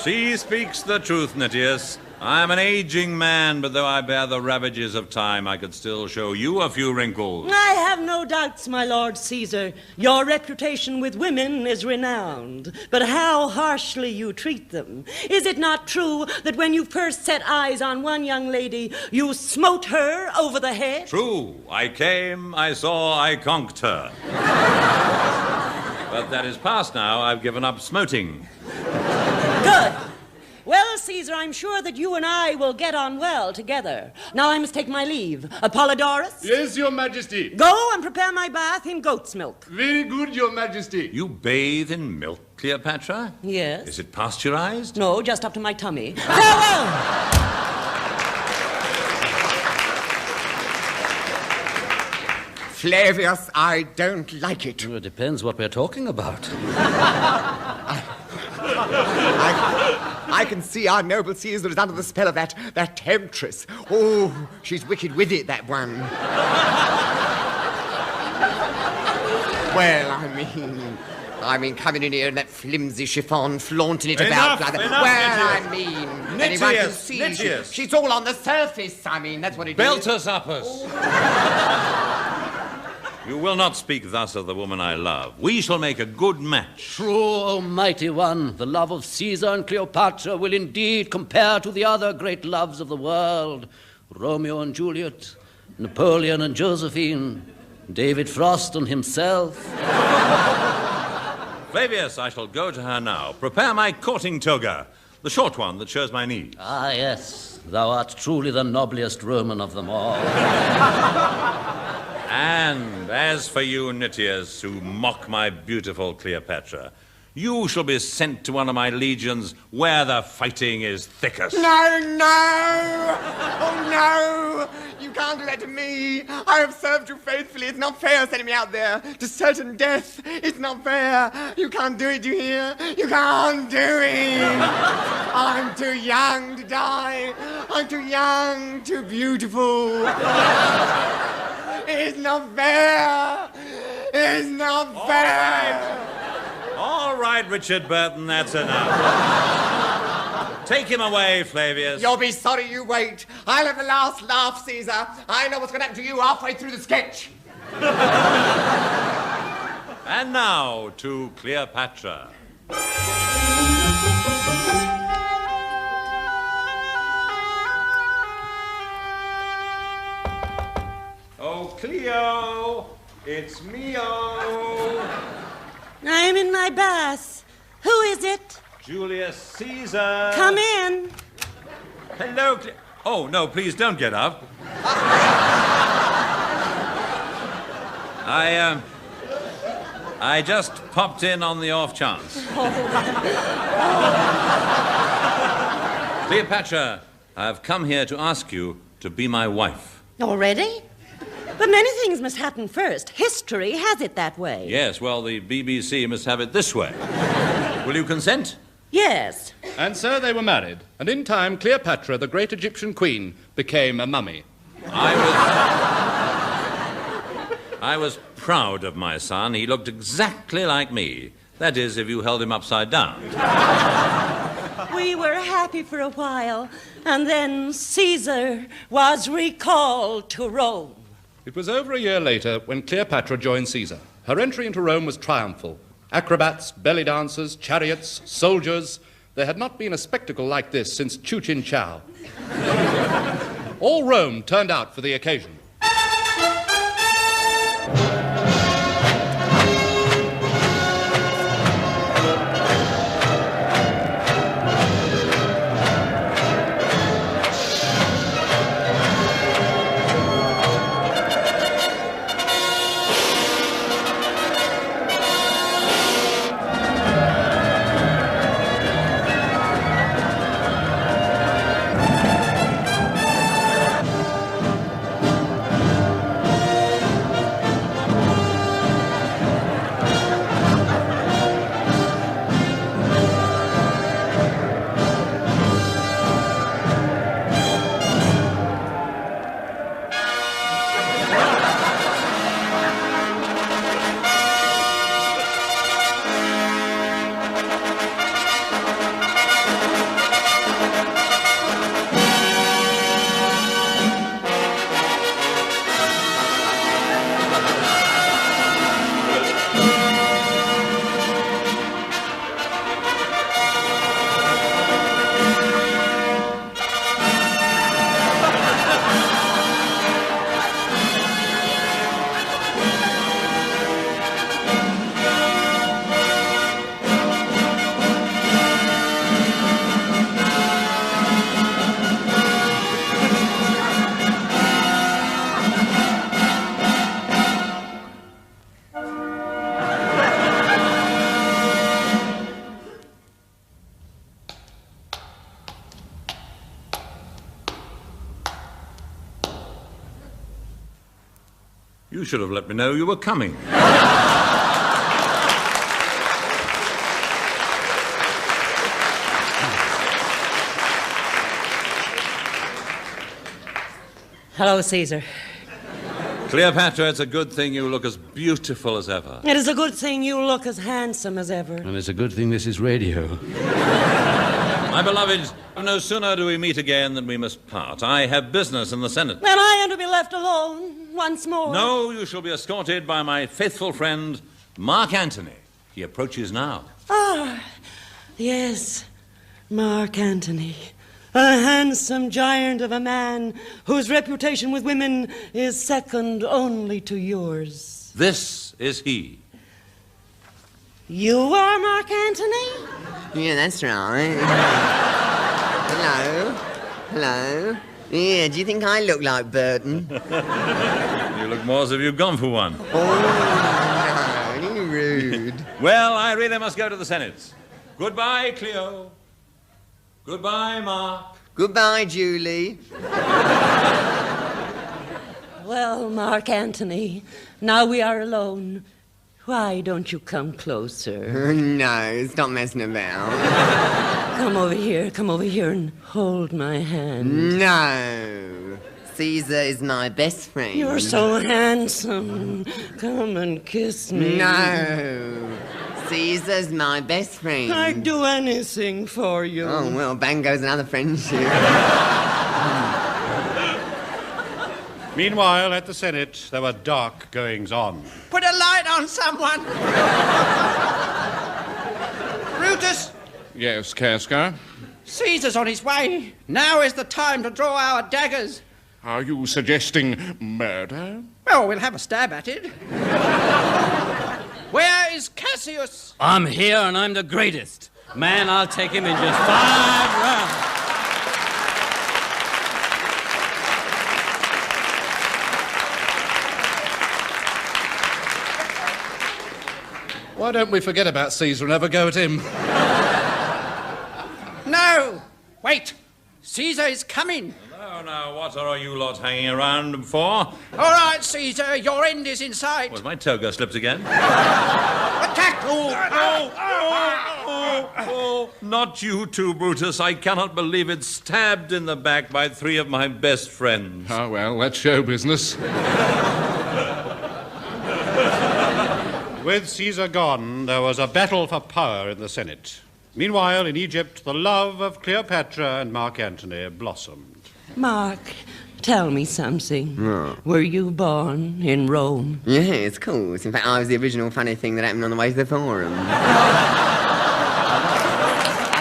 She speaks the truth, Nitius. I am an aging man, but though I bear the ravages of time, I could still show you a few wrinkles. I have no doubts, my Lord Caesar. Your reputation with women is renowned. But how harshly you treat them. Is it not true that when you first set eyes on one young lady, you smote her over the head? True. I came, I saw, I conked her. But that is past now. I've given up smoting. Good. Well, Caesar, I'm sure that you and I will get on well together. Now I must take my leave. Apollodorus? Yes, Your Majesty. Go and prepare my bath in goat's milk. Very good, Your Majesty. You bathe in milk, Cleopatra? Yes. Is it pasteurized? No, just up to my tummy. Farewell! Flavius, I don't like it. Well, it depends what we're talking about. I can see our noble Caesar is under the spell of that temptress. Oh, she's wicked with it, that one. Well, I mean, coming in here in that flimsy chiffon, flaunting it about like that. Well, Nitius. Anyone can see she's all on the surface. That's what it is. Belt us uppers. You will not speak thus of the woman I love. We shall make a good match. True, Almighty One, the love of Caesar and Cleopatra will indeed compare to the other great loves of the world. Romeo and Juliet, Napoleon and Josephine, David Frost and himself. Flavius, I shall go to her now. Prepare my courting toga, the short one that shows my knees. Ah, yes, thou art truly the noblest Roman of them all. And as for you, Nitius, who mock my beautiful Cleopatra, you shall be sent to one of my legions where the fighting is thickest. No! Oh, no! You can't do that to me. I have served you faithfully. It's not fair sending me out there to certain death. It's not fair. You can't do it, do you hear? You can't do it. I'm too young to die. I'm too young, too beautiful. It's not fair. It's not fair. All right, Richard Burton, that's enough. Take him away, Flavius. You'll be sorry you wait. I'll have the last laugh, Caesar. I know what's going to happen to you halfway through the sketch. And now to Cleopatra. Oh, Cleo, it's me-o. I'm in my bath. Who is it? Julius Caesar. Come in. Hello, oh, no, please don't get up. I just popped in on the off chance. Cleopatra, I've come here to ask you to be my wife. Already? But many things must happen first. History has it that way. Yes, well, the BBC must have it this way. Will you consent? Yes. And so they were married, and in time Cleopatra, the great Egyptian queen, became a mummy. I was proud of my son. He looked exactly like me. That is, if you held him upside down. We were happy for a while, and then Caesar was recalled to Rome. It was over a year later when Cleopatra joined Caesar. Her entry into Rome was triumphal. Acrobats, belly dancers, chariots, soldiers. There had not been a spectacle like this since Chu Chin Chow. All Rome turned out for the occasion. You should have let me know you were coming. Hello, Caesar. Cleopatra, it's a good thing you look as beautiful as ever. It is a good thing you look as handsome as ever. And it's a good thing this is radio. My beloved, no sooner do we meet again than we must part. I have business in the Senate. And I am to be left alone once more. No, you shall be escorted by my faithful friend, Mark Antony. He approaches now. Ah, yes, Mark Antony. A handsome giant of a man whose reputation with women is second only to yours. This is he. You are Mark Antony? Yeah, that's right. Hello. Hello. Yeah, do you think I look like Burton? You look more as if you've gone for one. Oh, no, you're rude. Well, I really must go to the Senate. Goodbye, Cleo. Goodbye, Mark. Goodbye, Julie. Well, Mark Antony, now we are alone. Why don't you come closer? No, stop messing about. Come over here and hold my hand. No. Caesar is my best friend. You're so handsome. Come and kiss me. No. Caesar's my best friend. I'd do anything for you. Oh, well, bang goes another friendship. Meanwhile, at the Senate, there were dark goings-on. Put a light on someone. Brutus, Yes, Casca? Caesar's on his way. Now is the time to draw our daggers. Are you suggesting murder? Well, we'll have a stab at it. Where is Cassius? I'm here and I'm the greatest. Man, I'll take him in just 5 rounds. Why don't we forget about Caesar and have a go at him? No! Wait! Caesar is coming. Now, what are you lot hanging around for? All right, Caesar, your end is in sight. Was my toga slipped again? Attack! Oh! Oh, not you too, Brutus. I cannot believe it. Stabbed in the back by 3 of my best friends. Ah, well, that's show business. With Caesar gone, there was a battle for power in the Senate. Meanwhile, in Egypt, the love of Cleopatra and Mark Antony blossomed. Mark, tell me something. What? Were you born in Rome? Yes, of course. In fact, I was the original funny thing that happened on the way to the forum. I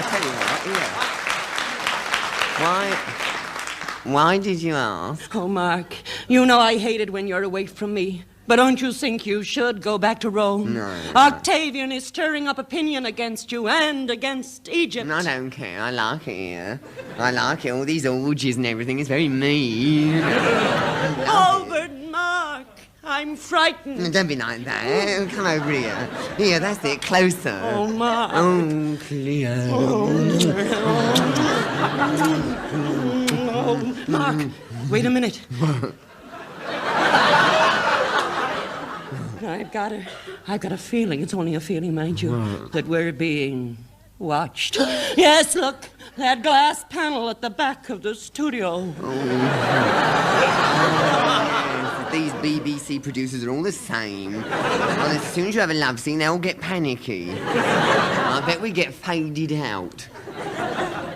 tell you what, yeah. Why did you ask? Oh, Mark, you know I hate it when you're away from me. But don't you think you should go back to Rome? No. Octavian is stirring up opinion against you and against Egypt. I don't care. I like it here. I like it. All these orgies and everything is very mean. Oh, but Mark, I'm frightened. Don't be like that. Come over here. Here, that's it. Closer. Oh, Mark. Oh, Cleo. Oh, Mark, wait a minute. I've got a feeling, it's only a feeling, mind you, that we're being watched. Yes, look, that glass panel at the back of the studio. Yes, these BBC producers are all the same. Well, as soon as you have a love scene, they all get panicky. I bet we get faded out.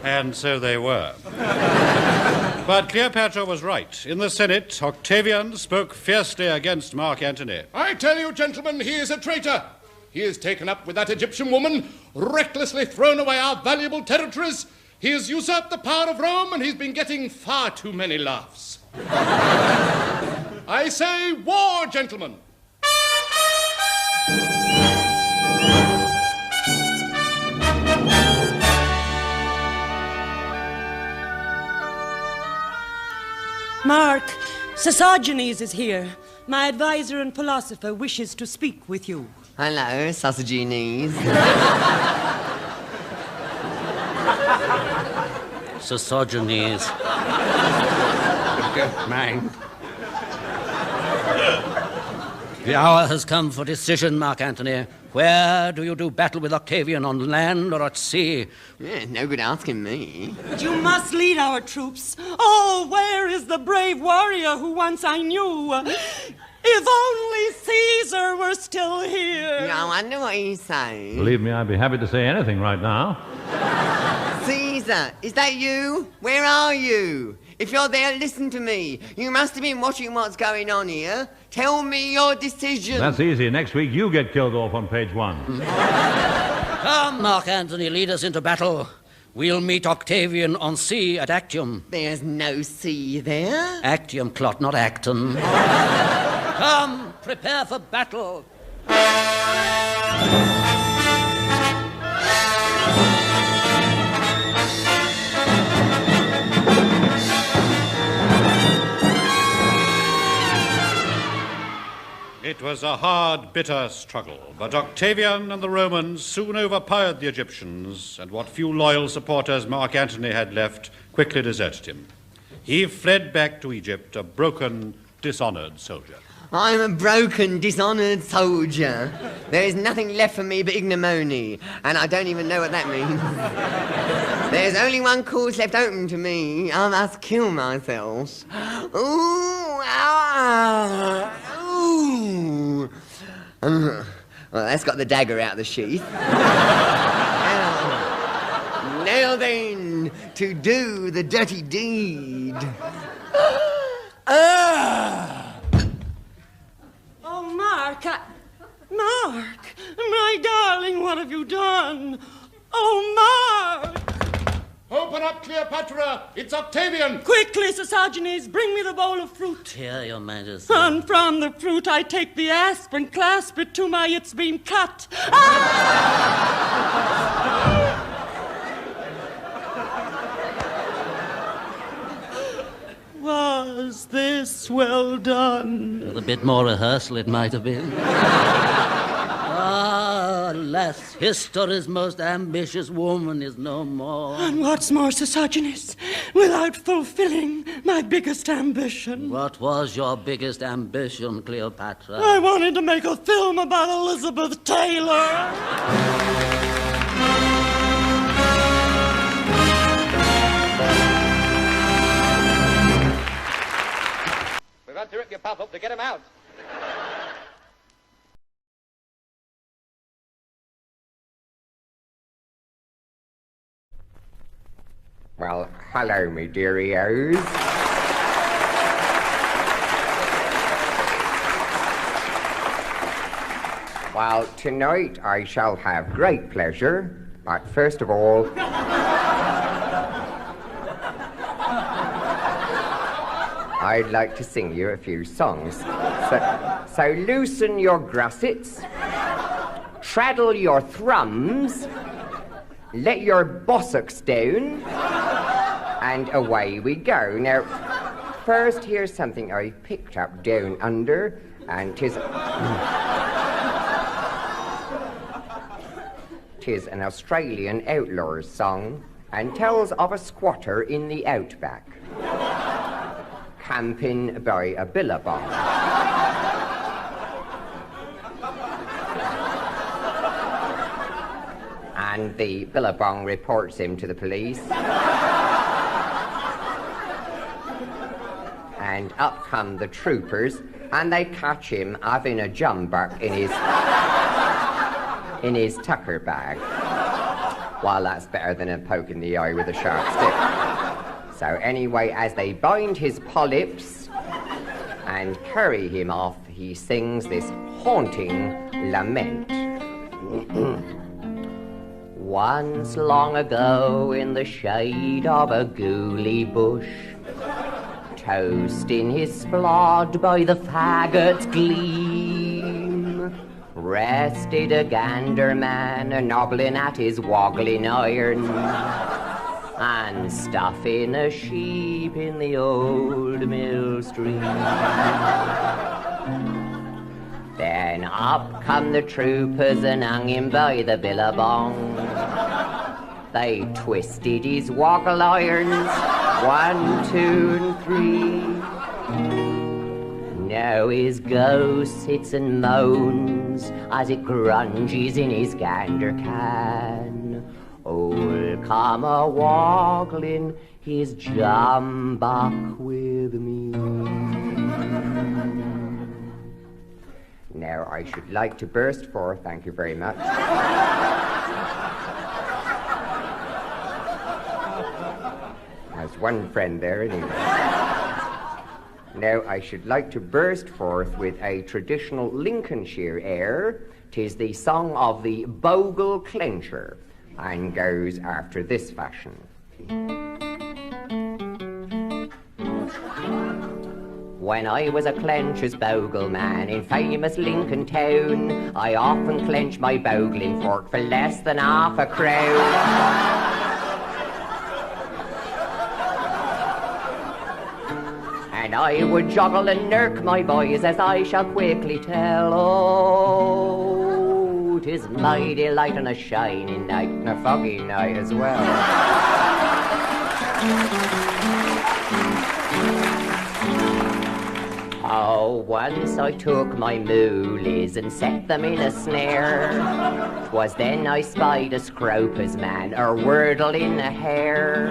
And so they were. But Cleopatra was right. In the Senate, Octavian spoke fiercely against Mark Antony. I tell you, gentlemen, he is a traitor. He is taken up with that Egyptian woman, recklessly thrown away our valuable territories. He has usurped the power of Rome, and he's been getting far too many laughs. I say war, gentlemen. Mark, Sosigenes is here. My advisor and philosopher wishes to speak with you. Hello, Sosigenes. Sosigenes. Don't mind. The hour has come for decision, Mark Antony. Where do you do battle with Octavian, on land or at sea? Yeah, no good asking me. But you must lead our troops. Oh, where is the brave warrior who once I knew? If only Caesar were still here. Yeah, I wonder what he's saying. Believe me, I'd be happy to say anything right now. Caesar, is that you? Where are you? If you're there, listen to me. You must have been watching what's going on here. Tell me your decision. That's easy. Next week, you get killed off on page 1. Come, Mark Antony, lead us into battle. We'll meet Octavian on sea at Actium. There's no sea there. Actium, Clot, not Acton. Come, prepare for battle. It was a hard, bitter struggle, but Octavian and the Romans soon overpowered the Egyptians, and what few loyal supporters Mark Antony had left quickly deserted him. He fled back to Egypt, a broken, dishonored soldier. I'm a broken, dishonored soldier. There is nothing left for me but ignominy, and I don't even know what that means. There's only one course left open to me. I must kill myself. Ooh, ah, ooh. Well, that's got the dagger out of the sheath. Now then, to do the dirty deed. Oh, Mark, Mark, my darling, what have you done? Oh, Mark! Open up, Cleopatra! It's Octavian! Quickly, Sosigenes, bring me the bowl of fruit. Here, your majesty. And from the fruit I take the asp and clasp it to my it's been cut. Was this well done? With a bit more rehearsal, it might have been. Alas, history's most ambitious woman is no more. And what's more, Sosigenes, without fulfilling my biggest ambition. What was your biggest ambition, Cleopatra? I wanted to make a film about Elizabeth Taylor. Can't hear it if you puff up to get him out. Well, hello, me dearios. Well, tonight I shall have great pleasure, but first of all, I'd like to sing you a few songs. So loosen your gussets, traddle your thrums, let your bossocks down, and away we go. Now, first, here's something I picked up down under, and 'tis an Australian outlaws song, and tells of a squatter in the outback, camping by a billabong. And the billabong reports him to the police. And up come the troopers, and they catch him having a jumbuck in his tucker bag. Well, that's better than a poke in the eye with a sharp stick. So anyway, as they bind his polyps and carry him off, he sings this haunting lament. Once long ago, in the shade of a gooly bush, toasting his splod by the faggot's gleam, rested a gander man a-nobbling at his woggling iron, and stuffing a sheep in the old mill stream. Then up come the troopers and hung him by the billabong. They twisted his woggle irons, 1, 2, and 3. Now his ghost sits and moans as it grunges in his gander can. Old come a woggling his jumbuck with me. Now I should like to burst forth, thank you very much. There's one friend there anyway. Now I should like to burst forth with a traditional Lincolnshire air. 'Tis the song of the Bogle Clencher, and goes after this fashion. When I was a clencher's bogle man in famous Lincoln town, I often clenched my bogling fork for less than half a crown. And I would joggle and nurk my boys, as I shall quickly tell. Oh, 'tis mighty light on a shining night, and a foggy night as well. Oh, once I took my moolies and set them in a snare. 'Twas then I spied a scroper's man, or wordle in a hare.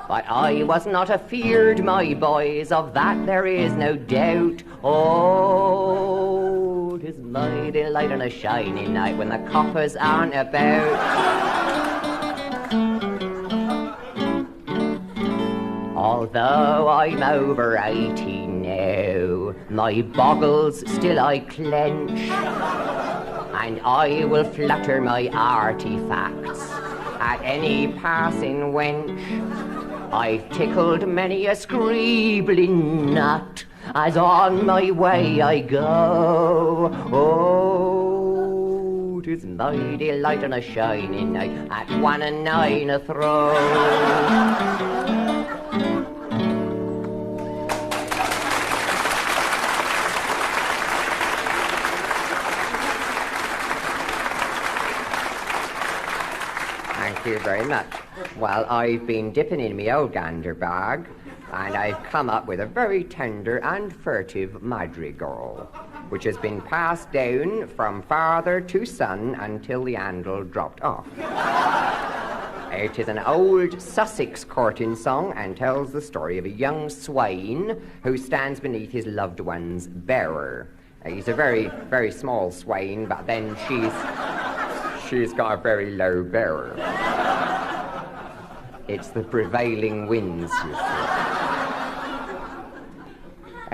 But I was not afeard, my boys, of that there is no doubt. Oh, 'tis mighty light on a shiny night when the coppers aren't about. Although I'm over 80 now, my boggles still I clench, and I will flutter my artifacts at any passing wench. I've tickled many a screebling nut as on my way I go. Oh, 'tis mighty light on a shiny night at 1 and 9 a throw. Thank you very much. Well, I've been dipping in my old gander bag, and I've come up with a very tender and furtive madrigal, which has been passed down from father to son until the handle dropped off. It is an old Sussex courting song and tells the story of a young swain who stands beneath his loved one's bearer. He's a very, very small swain, but then she's got a very low bearer. It's the prevailing winds, you see.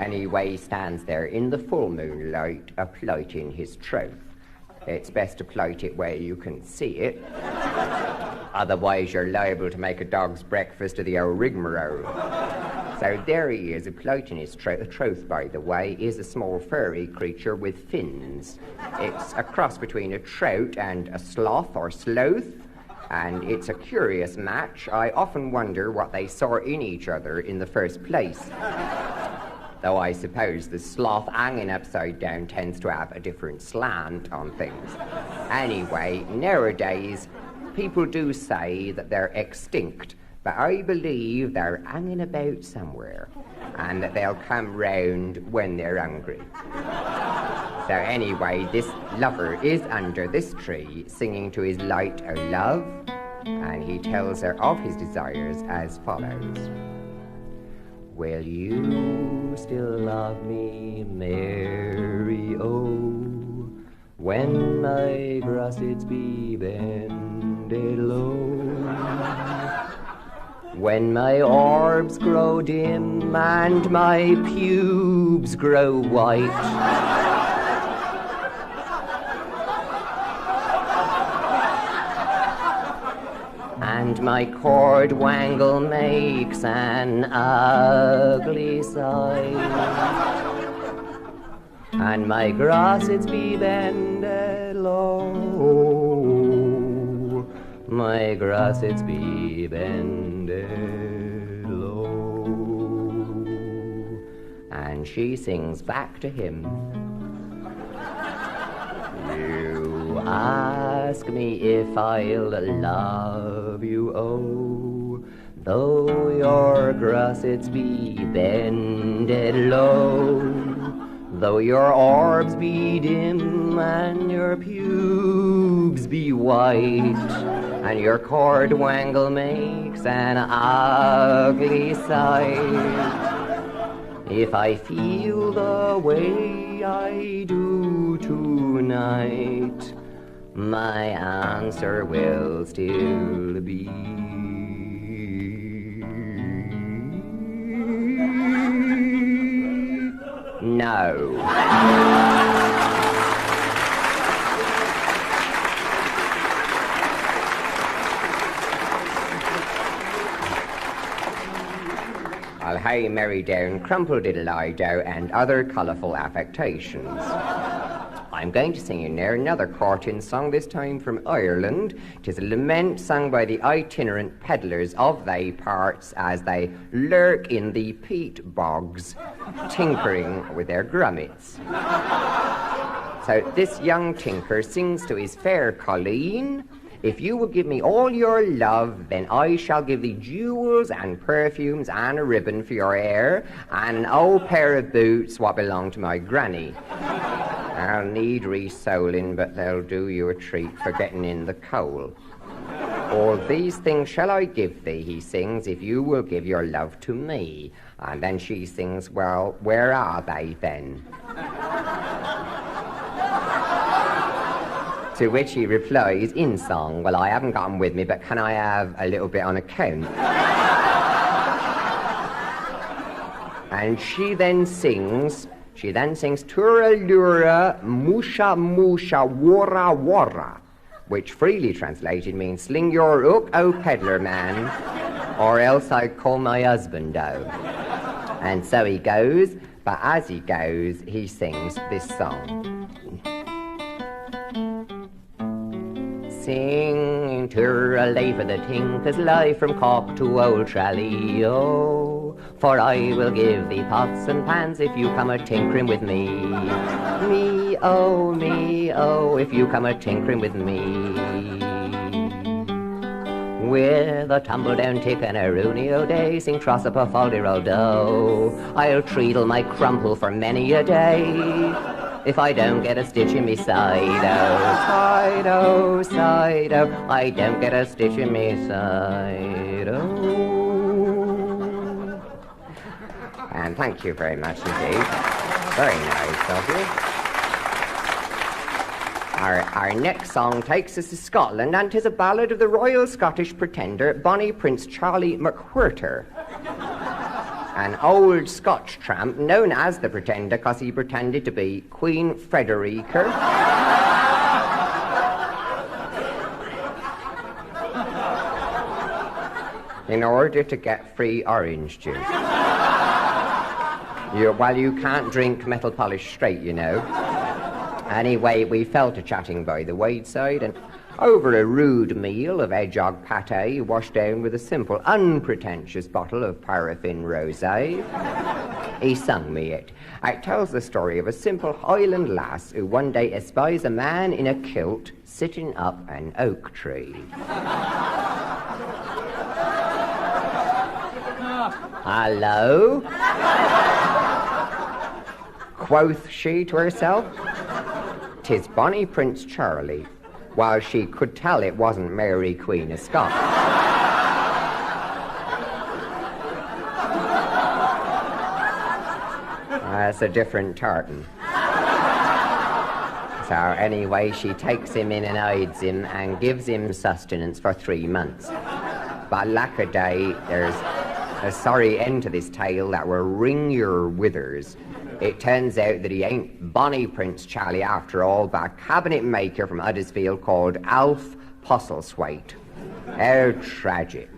Anyway, he stands there in the full moonlight, a-plighting his troth. It's best to plight it where you can see it. Otherwise, you're liable to make a dog's breakfast of the old rigmarole. So there he is, a-plighting his troth. The troth, by the way, is a small furry creature with fins. It's a cross between a trout and a sloth or sloth, and it's a curious match. I often wonder what they saw in each other in the first place. Though I suppose the sloth hanging upside down tends to have a different slant on things. Anyway, nowadays, people do say that they're extinct, but I believe they're hanging about somewhere, and that they'll come round when they're hungry. So anyway, this lover is under this tree, singing to his light o' love, and he tells her of his desires as follows. Will you still love me, Mary, oh, when my grossets be bended low? When my orbs grow dim and my pubes grow white, and my cord wangle makes an ugly sight, and my grossets be bended low, my grossets be bended low. And she sings back to him, you ask me if I'll love you, oh, though your grossets be bended low, though your orbs be dim and your pubes be white, and your cord wangle makes an ugly sight. If I feel the way I do tonight, my answer will still be no. I'll hey Mary down, crumple diddle I do, and other colourful affectations. I'm going to sing you now another courting song, this time from Ireland. 'Tis a lament sung by the itinerant pedlars of they parts as they lurk in the peat bogs, tinkering with their grummets. So this young tinker sings to his fair colleen, if you will give me all your love, then I shall give thee jewels and perfumes and a ribbon for your hair and an old pair of boots what belong to my granny. I'll need re-soling, but they'll do you a treat for getting in the coal. All these things shall I give thee, he sings, if you will give your love to me. And then she sings, well, where are they then? To which he replies in song, well, I haven't got them with me, but can I have a little bit on account? And she then sings, Tura Lura Musha Musha Wara Wara, which freely translated means sling your hook, oh peddler man, or else I call my husband out. And so he goes, but as he goes, he sings this song. Sing to a lay for the tinkers lie from Cork to Old Tralee, oh, for I will give thee pots and pans if you come a tinkering with me. Me, oh, if you come a tinkering with me. With a tumble-down tick and a rooney o'day, sing tross up a faldy roll dough. I'll treadle my crumple for many a day. if I don't get a stitch in me side, oh, side, oh, I don't get a stitch in me side, oh. And thank you very much indeed. Very nice of you. Our next song takes us to Scotland, and 'tis a ballad of the Royal Scottish Pretender, Bonnie Prince Charlie McWhirter. An old Scotch tramp known as the Pretender because he pretended to be Queen Frederica. In order to get free orange juice. You can't drink metal polish straight, you know. Anyway, we fell to chatting by the wayside, and over a rude meal of hedgehog pâté washed down with a simple, unpretentious bottle of paraffin rosé, he sung me it. It tells the story of a simple Highland lass who one day espies a man in a kilt sitting up an oak tree. Hello? Quoth she to herself, "'Tis Bonnie Prince Charlie," while she could tell it wasn't Mary Queen of Scots. That's a different tartan. So anyway, she takes him in and hides him and gives him sustenance for 3 months. But lack a day, there's a sorry end to this tale that will wring your withers. It turns out that he ain't Bonnie Prince Charlie after all, but a cabinet maker from Huddersfield called Alf Postlethwaite. How tragic.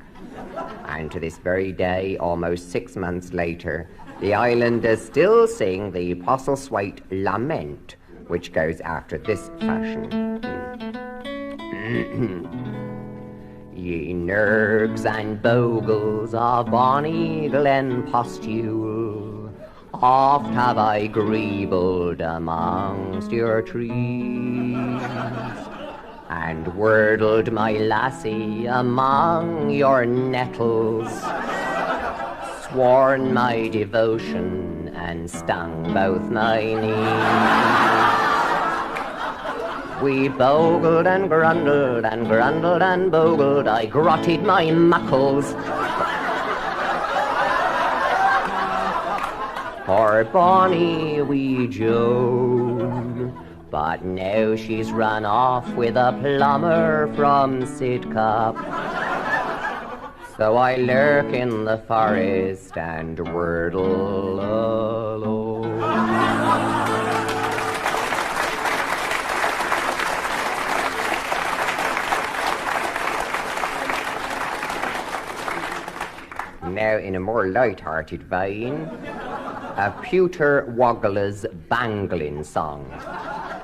And to this very day, almost 6 months later, the islanders still sing the Postlethwaite Lament, which goes after this fashion. Ye nergs and bogles of bonny Glen Postule, oft have I greebled amongst your trees, and wordled my lassie among your nettles, sworn my devotion and stung both my knees. We bogled and grundled and grundled and bogled, I grotted my muckles for bonny wee Joan, but now she's run off with a plumber from Sidcup. So I lurk in the forest and wordle alone. Now, in a more light-hearted vein, a pewter woggler's bangling song.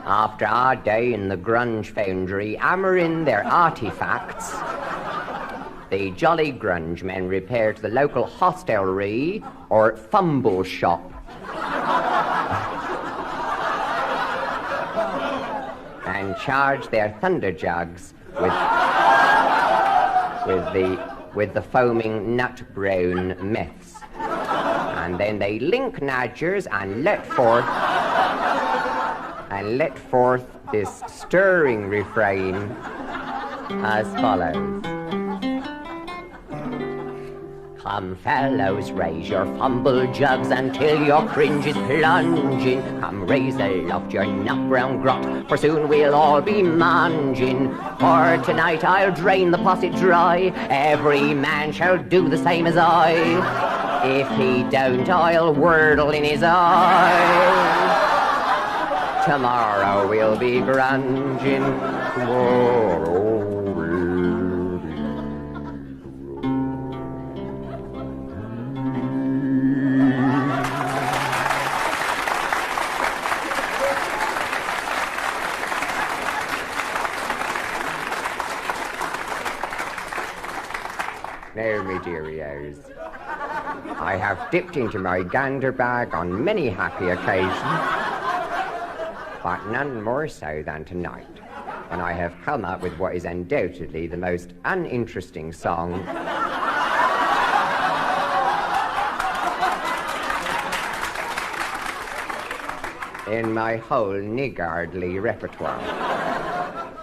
After our day in the grunge foundry hammering their artifacts, the jolly grunge men repair to the local hostelry or fumble shop. And charge their thunderjugs with the foaming nut brown myths. And then they link nadgers and let forth this stirring refrain as follows. Come fellows, raise your fumble jugs until your cringe is plunging. Come raise aloft your nut brown grot, for soon we'll all be munging. For tonight I'll drain the posset dry, every man shall do the same as I. If he don't, I'll wordle in his eye. Tomorrow we'll be grunging. Now, me dearios, I have dipped into my gander bag on many happy occasions, but none more so than tonight, when I have come up with what is undoubtedly the most uninteresting song in my whole niggardly repertoire.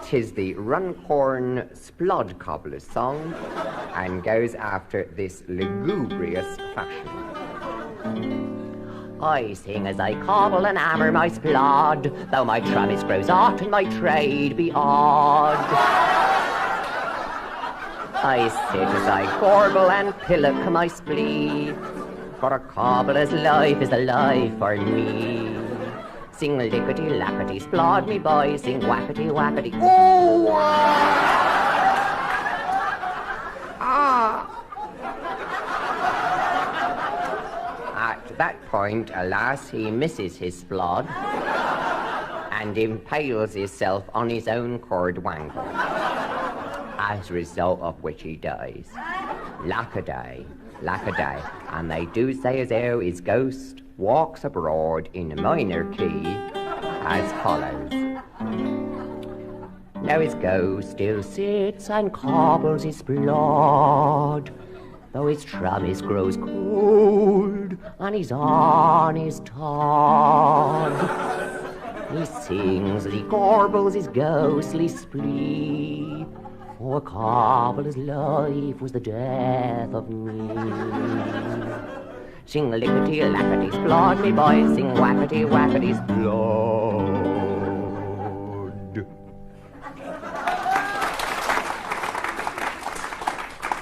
'Tis the Runcorn Splod Cobbler's song, and goes after this lugubrious fashion. I sing as I cobble and hammer my splod, though my travis grows hot and my trade be odd. I sit as I gorble and pillock my splee, for a cobbler's life is the life for me. Sing lickety-lackety, splod me boy, sing whackety-whackety, ooh! Ah! At that point, alas, he misses his splod and impales himself on his own cord wangle, as a result of which he dies. Lack-a-day, lack-a-day. And they do say as how his ghost walks abroad in a minor key as follows. Now his ghost still sits and cobbles his blood, though his travis grows cold and he's on his tod. He sings and he gorbles his ghostly splee, for a cobbler's life was the death of me. Sing lickety-lackety, splod me boy, sing whackety-whackety, splod.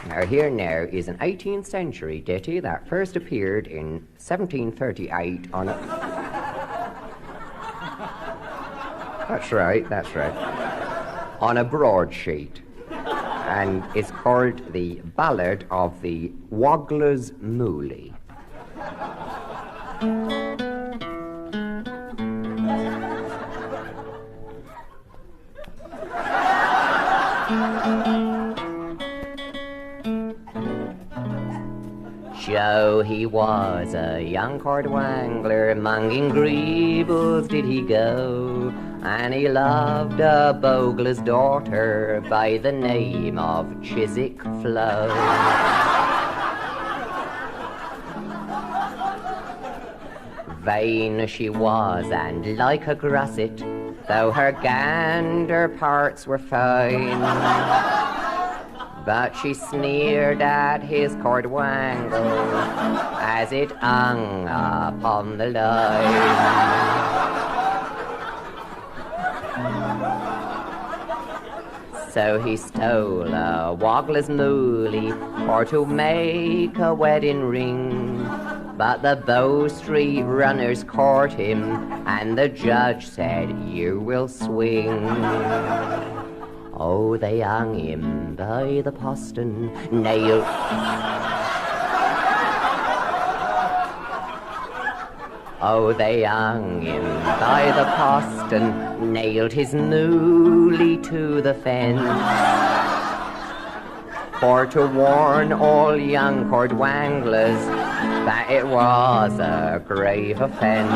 Now here now is an 18th century ditty that first appeared in 1738 on a... That's right, on a broadsheet. And it's called the Ballad of the Waggler's Moolie. Joe, he was a young cordwangler, among greebles did he go, and he loved a bogler's daughter by the name of Chiswick Flo. Vain she was and like a grusset, though her gander parts were fine. But she sneered at his cordwangle as it hung upon the line. So he stole a waggler's moolie for to make a wedding ring. But the Bow Street runners caught him, and the judge said, "You will swing." Oh, they hung him by the postern, nailed... Oh, they hung him by the postern, nailed his moolie to the fence, for to warn all young cordwanglers that it was a grave offence.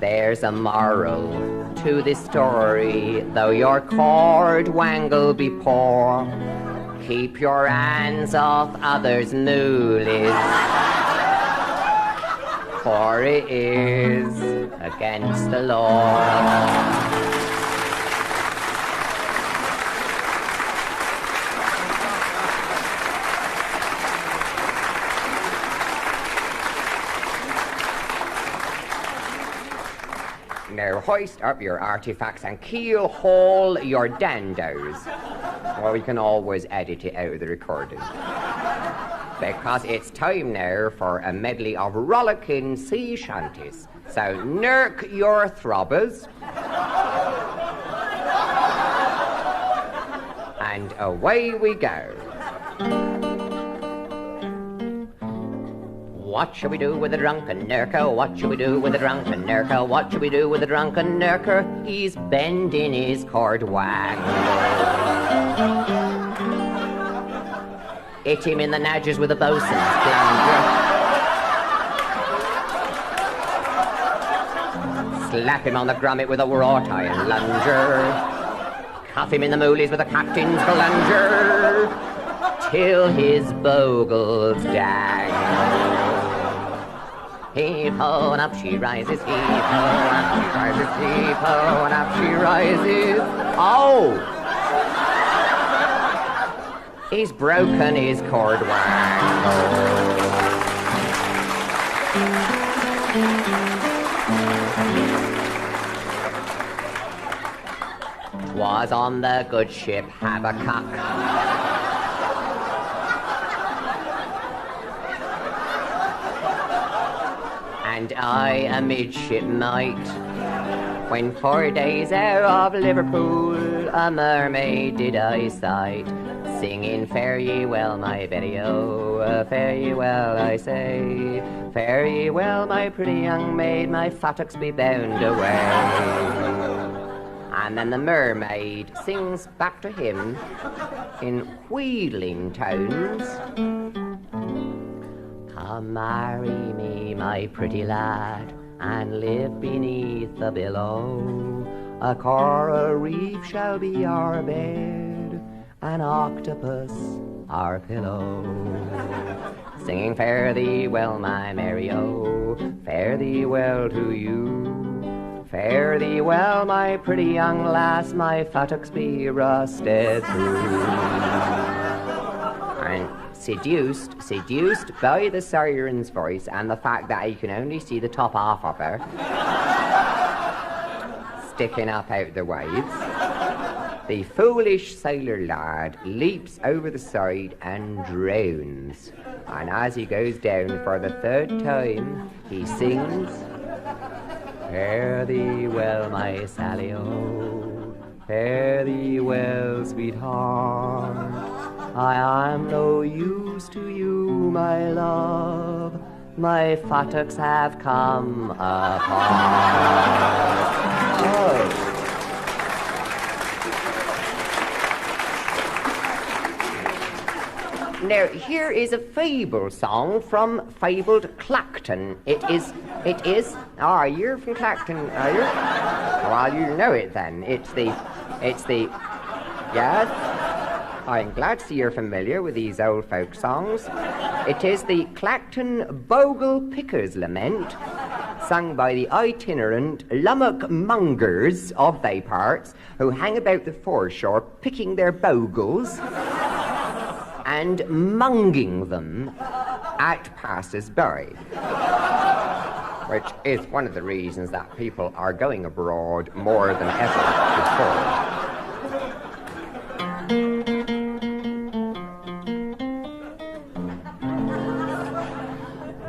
There's a moral to this story, though your cordwangle be poor, keep your hands off others' moolies, for it is against the law. Now hoist up your artifacts and keel haul your dandos. Well, we can always edit it out of the recording. Because it's time now for a medley of rollicking sea shanties. So nurk your throbbers. And away we go. What shall we do with the drunken nurker? What shall we do with the drunken nurker? What shall we do with the drunken nurker? He's bending his cord wangle. Hit him in the nadgers with a bosun's plunger. Slap him on the grommet with a wrought iron lunger. Cuff him in the moolies with a captain's plunger, till his bogles dangle. Heave-ho, and up she rises. Heave-ho, and up she rises. Heave-ho, and up she rises. Oh! He's broken his cord wire. Was on the good ship Habakkuk. And I a midshipmite, when 4 days out of Liverpool, a mermaid did I sight, singing fare ye well, my Betty-O, fare ye well, I say, fare ye well, my pretty young maid, my fattocks be bound away. And then the mermaid sings back to him in wheedling tones. Come marry me, my pretty lad, and live beneath the billow. A coral reef shall be our bed, an octopus our pillow. Singing fare thee well, my Mary-O, fare thee well to you. Fare thee well, my pretty young lass, my fattocks be rusted through. And seduced by the siren's voice and the fact that you can only see the top half of her sticking up out the waves, the foolish sailor lad leaps over the side and drowns. And as he goes down for the third time, he sings, fare thee well, my Sally-O, fare thee well, sweetheart. I am no use to you, my love, my fattocks have come apart. Oh. Now, here is a fable song from fabled Clacton. It is, you're from Clacton, are you? Well, you know it then. It's the, yes? I'm glad to see you're familiar with these old folk songs. It is the Clacton Bogle Picker's Lament, sung by the itinerant lummock mongers of they parts, who hang about the foreshore picking their bogles and munging them at passers-by, which is one of the reasons that people are going abroad more than ever before.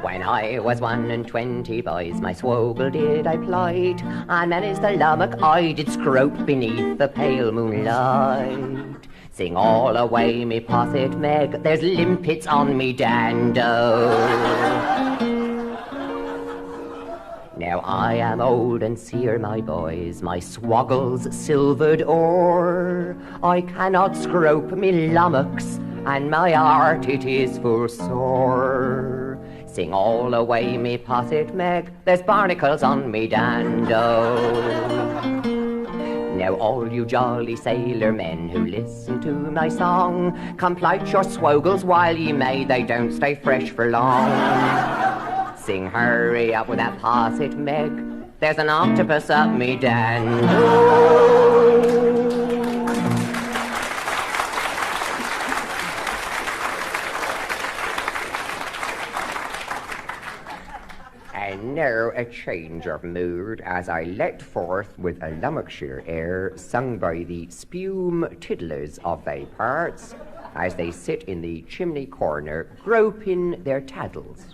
When I was 21, boys, my swogle did I plight, and then as the lummock I did scrope beneath the pale moonlight. Sing all away, me posset Meg, there's limpets on me dando. Now I am old and sere, my boys, my swoggle's silvered ore. I cannot scrope me lummocks, and my heart it is full sore. Sing all away, me posset Meg, there's barnacles on me dando. Now all you jolly sailor men who listen to my song, come plight your swogles while ye may, they don't stay fresh for long. Sing hurry up with that posset Meg, there's an octopus up me dando. And now a change of mood as I let forth with a Lummockshire air sung by the spume tiddlers of they parts as they sit in the chimney corner groping their taddles.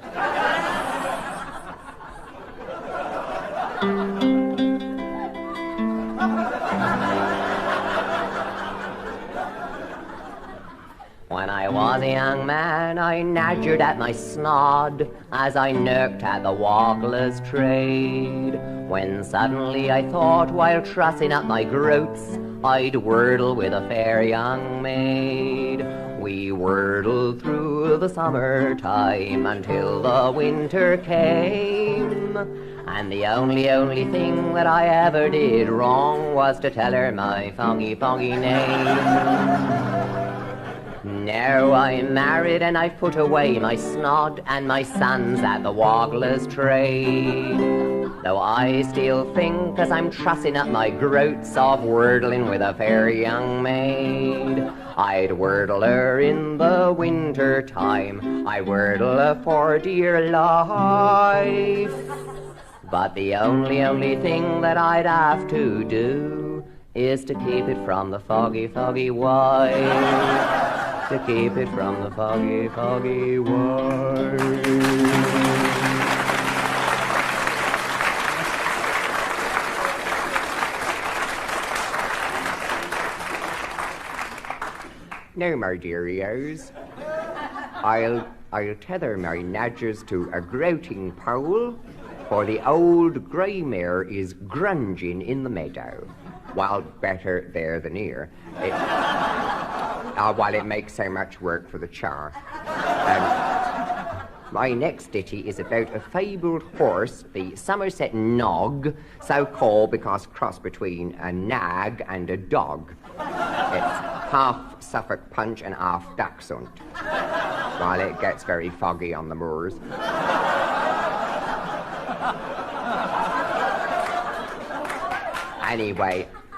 When I was a young man, I nadgered at my snod as I nurked at the waggler's trade. When suddenly I thought, while trussing up my groats, I'd wordle with a fair young maid. We wordled through the summertime until the winter came. And the only thing that I ever did wrong was to tell her my fongy name. Now I'm married and I've put away my snod and my sons at the waggler's trade. Though I still think as I'm trussing up my groats of wordling with a fair young maid. I'd wordle her in the winter time, I wordle her for dear life. But the only thing that I'd have to do is to keep it from the foggy, foggy wife. To keep it from the foggy, foggy wife. Now, my dearios, I'll tether my nudgers to a grouting pole, for the old grey mare is grunging in the meadow. While better there than here. While it makes so much work for the char. My next ditty is about a fabled horse, the Somerset Nog, so called because crossed between a nag and a dog. It's half Suffolk punch and half dachshund, while it gets very foggy on the moors.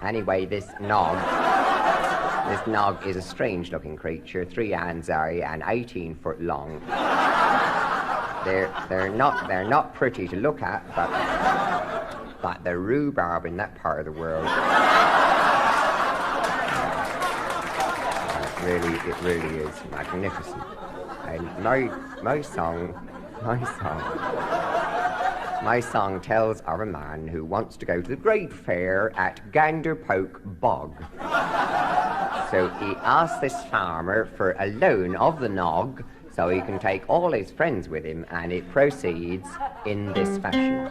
Anyway, this nog is a strange-looking creature, 3 hands high and 18 foot long. They're not pretty to look at, but the rhubarb in that part of the world. It really is magnificent. And my song tells of a man who wants to go to the great fair at Ganderpoke Bog. So he asks this farmer for a loan of the nog so he can take all his friends with him, and it proceeds in this fashion.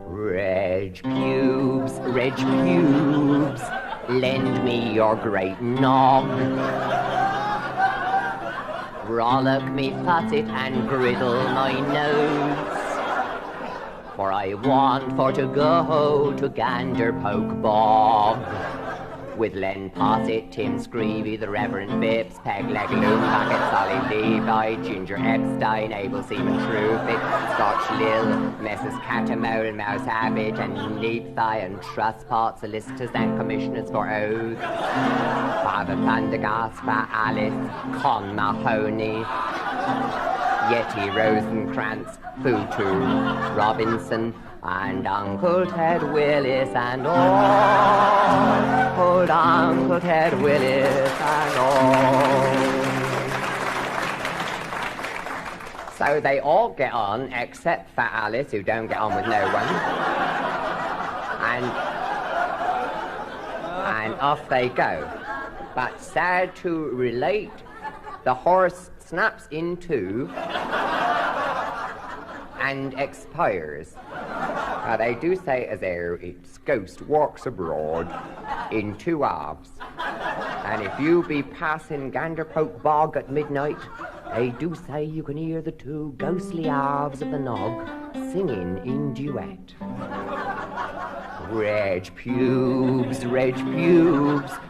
Reg pubes, lend me your great nog. Rollock me fattit and griddle my nose, for I want for to go to Ganderpoke Bog, with Len Posset, Tim Screevy, the Reverend Phipps, Peg Leg, Lou Packet, Solly Levi, Ginger Epstein, Abel Seaman Truefit, Scotch Lil, Messrs. Catamount and Mouse Habit, and Neathai and Trustpot, solicitors and commissioners for oaths, Father Thundergast, for Alice, Con Mahoney, Yeti Rosenkrantz, Futu Robinson, and Uncle Ted Willis and all, old Uncle Ted Willis and all. So they all get on, except Fat Alice, who don't get on with no one. And off they go. But sad to relate, the horse snaps in two and expires. Now, they do say as ere its ghost walks abroad in 2 halves. And if you be passing Ganderpoke Bog at midnight, they do say you can hear the 2 ghostly halves of the nog singing in duet. Reg pubes,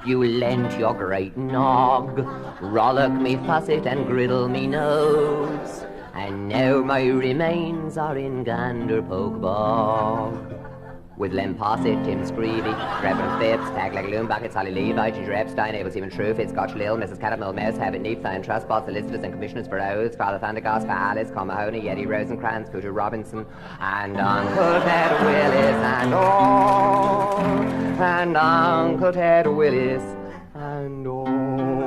you lent your great nog, rollock me fusset and griddle me nose, and now my remains are in Ganderpoke Bog. With Lem Posset, Tim Screevy, Reverend Phipps, Peg Leg, Loom Bucket, Solly Levi, Ginger Epstein, Abel Seaman Truefit, Scotch Lil, Mrs. Catamount, Mouse Habit, Neathai and Trustpot, solicitors and commissioners for oaths, Father Thundergast, for Alice, Con Mahoney, Yeti Rosenkrantz, Futu Robinson, and Uncle Ted Willis and all, and Uncle Ted Willis and all.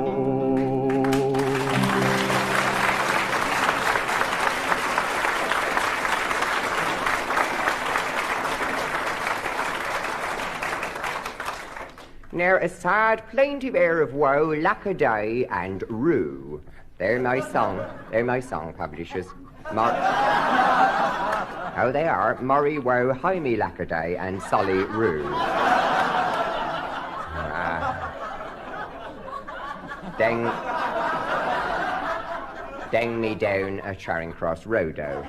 Now, a sad, plaintive air of woe, lack-a-day, and rue. They're my song publishers. Oh, they are. Murray, woe, Jaime, lack-a-day, and Solly, rue. Deng me down a Charing Cross Roado.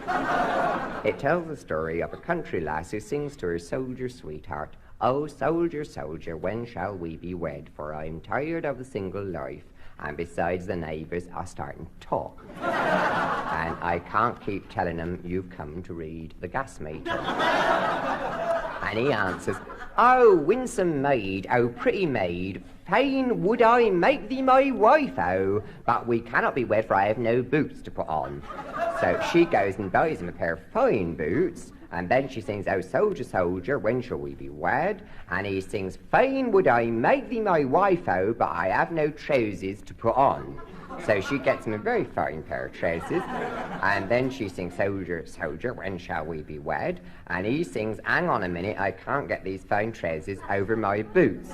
It tells the story of a country lass who sings to her soldier sweetheart, Oh, soldier, soldier, when shall we be wed? For I'm tired of the single life, and besides the neighbours are starting to talk. And I can't keep telling them you've come to read the gas meter. And he answers, oh, winsome maid, oh, pretty maid, fain would I make thee my wife, oh, but we cannot be wed, for I have no boots to put on. So she goes and buys him a pair of fine boots, and then she sings, oh, soldier, soldier, when shall we be wed? And he sings, fain would I make thee my wife, oh, but I have no trousers to put on. So she gets him a very fine pair of trousers, and then she sings, soldier, soldier, when shall we be wed? And he sings, hang on a minute, I can't get these fine trousers over my boots.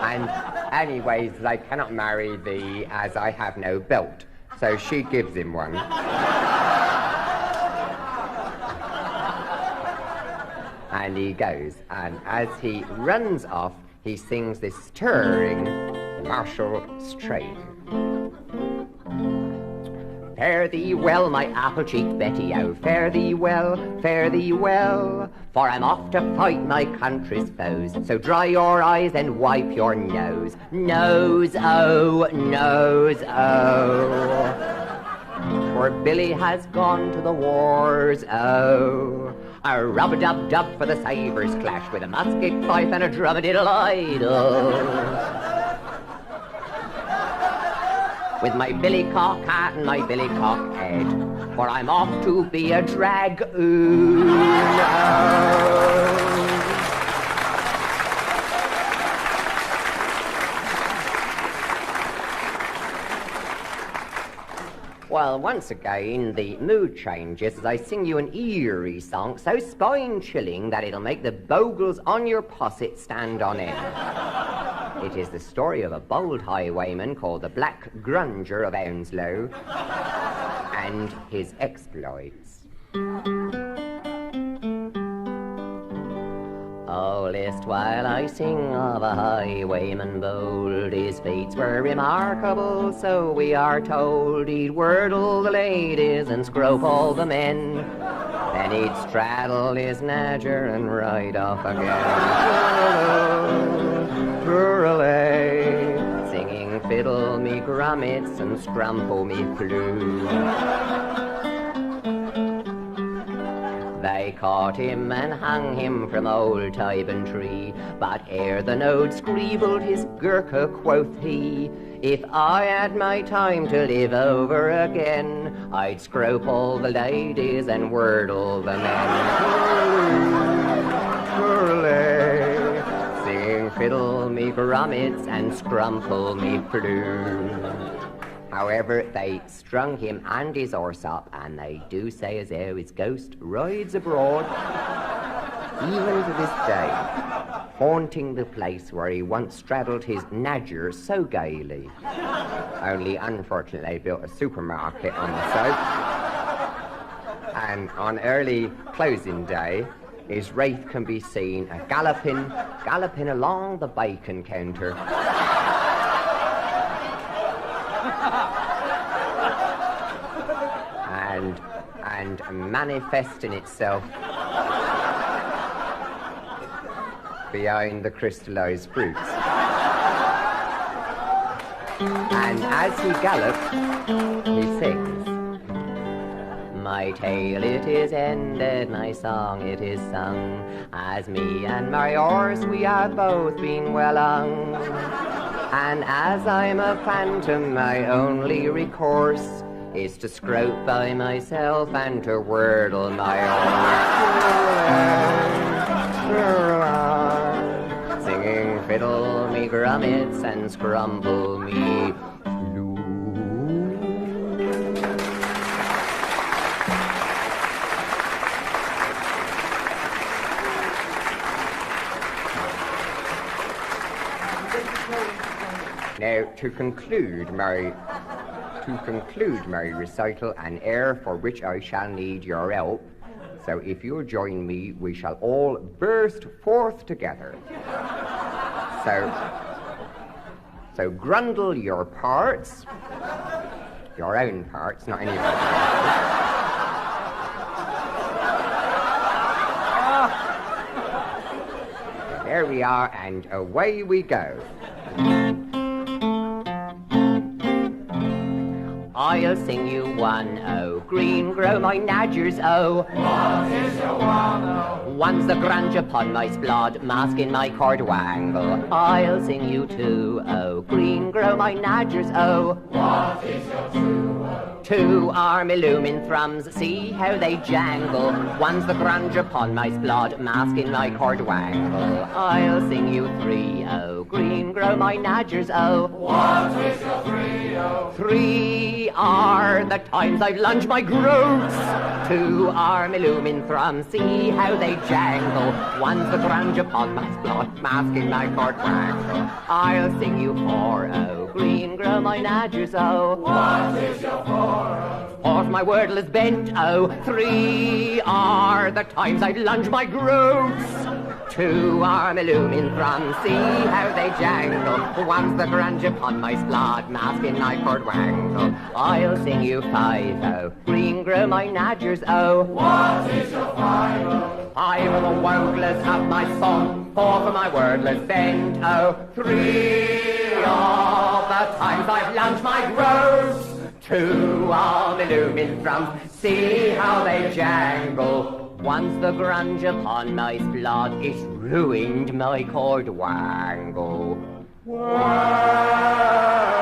And anyways, I cannot marry thee as I have no belt. So she gives him one. And he goes, and as he runs off, he sings this stirring martial strain. Fare thee well, my apple-cheeked Betty, oh, fare thee well, for I'm off to fight my country's foes. So dry your eyes and wipe your nose. Nose, oh, nose, oh. For Billy has gone to the wars, oh. A rub-a-dub-dub for the sabres clash, with a musket fife and a drum-a-diddle-idle. With my billycock hat and my billycock head, for I'm off to be a dragoon. Well, once again, the mood changes as I sing you an eerie song so spine-chilling that it'll make the bogles on your posset stand on end. It is the story of a bold highwayman called the Black Grunger of Hounslow and his exploits. Oh, list while I sing of a highwayman bold, his feats were remarkable, so we are told. He'd wordle the ladies and scrope all the men, then he'd straddle his nadger and ride off again. Rurally, singing fiddle me grommets and scrumple me flute. They caught him and hung him from old Tyburn tree, but ere the node screebled his Gurkha, quoth he, if I had my time to live over again, I'd scrope all the ladies and wordle the men. Sing fiddle me grommets and scrumple me flute. However, they strung him and his horse up, and they do say as how his ghost rides abroad, even to this day, haunting the place where he once straddled his nadger so gaily. Only, unfortunately, they built a supermarket on the slope, and on early closing day, his wraith can be seen galloping along the bacon counter. and manifesting itself behind the crystallized fruits. And as he gallops, he sings, my tale it is ended, my song it is sung, as me and my horse we have both been well hung. And as I'm a phantom, my only recourse is to scrope by myself and to wordle my horse. Singing fiddle me grommets and scrumple me Now, to conclude my recital, an air for which I shall need your help, so if you'll join me, we shall all burst forth together. So grundle your parts, your own parts, not anybody's parts. we are, and away we go. I'll sing you one, oh, green grow my nadgers, oh. What is your one, oh? One's the grunge upon my splod, mask in my cord wangle. I'll sing you two, oh, green grow my nadgers, oh. What is your two, oh? Two are me lumin thrums, see how they jangle. One's the grunge upon my splod, mask in my cord wangle. I'll sing you three, oh, green grow my nadgers, oh. What is your three, oh? Three are the times I've lunged my groats. Two are me lumin thrums, see how they jangle. One's the grunge upon my splod, mask in my cord wangle. I'll sing you four, oh, green grow my nadgers, oh. What is your four, oh? Fourth my wordle is bent, oh. Three are the times I've lunged my groats. Two are me lumin thrums, see how they jangle. One's the grunge upon my splod, mask in my cord wangle. I'll sing you five, oh, green grow my nadgers, oh. What is your five, oh? Five for the wordless of my song, four for my wordless bent, oh. Three of the times I've lunged my groats. Two are me lumin thrums, see how they jangle. Once the grunge upon my splod, it's ruined my cord wangle. Wow.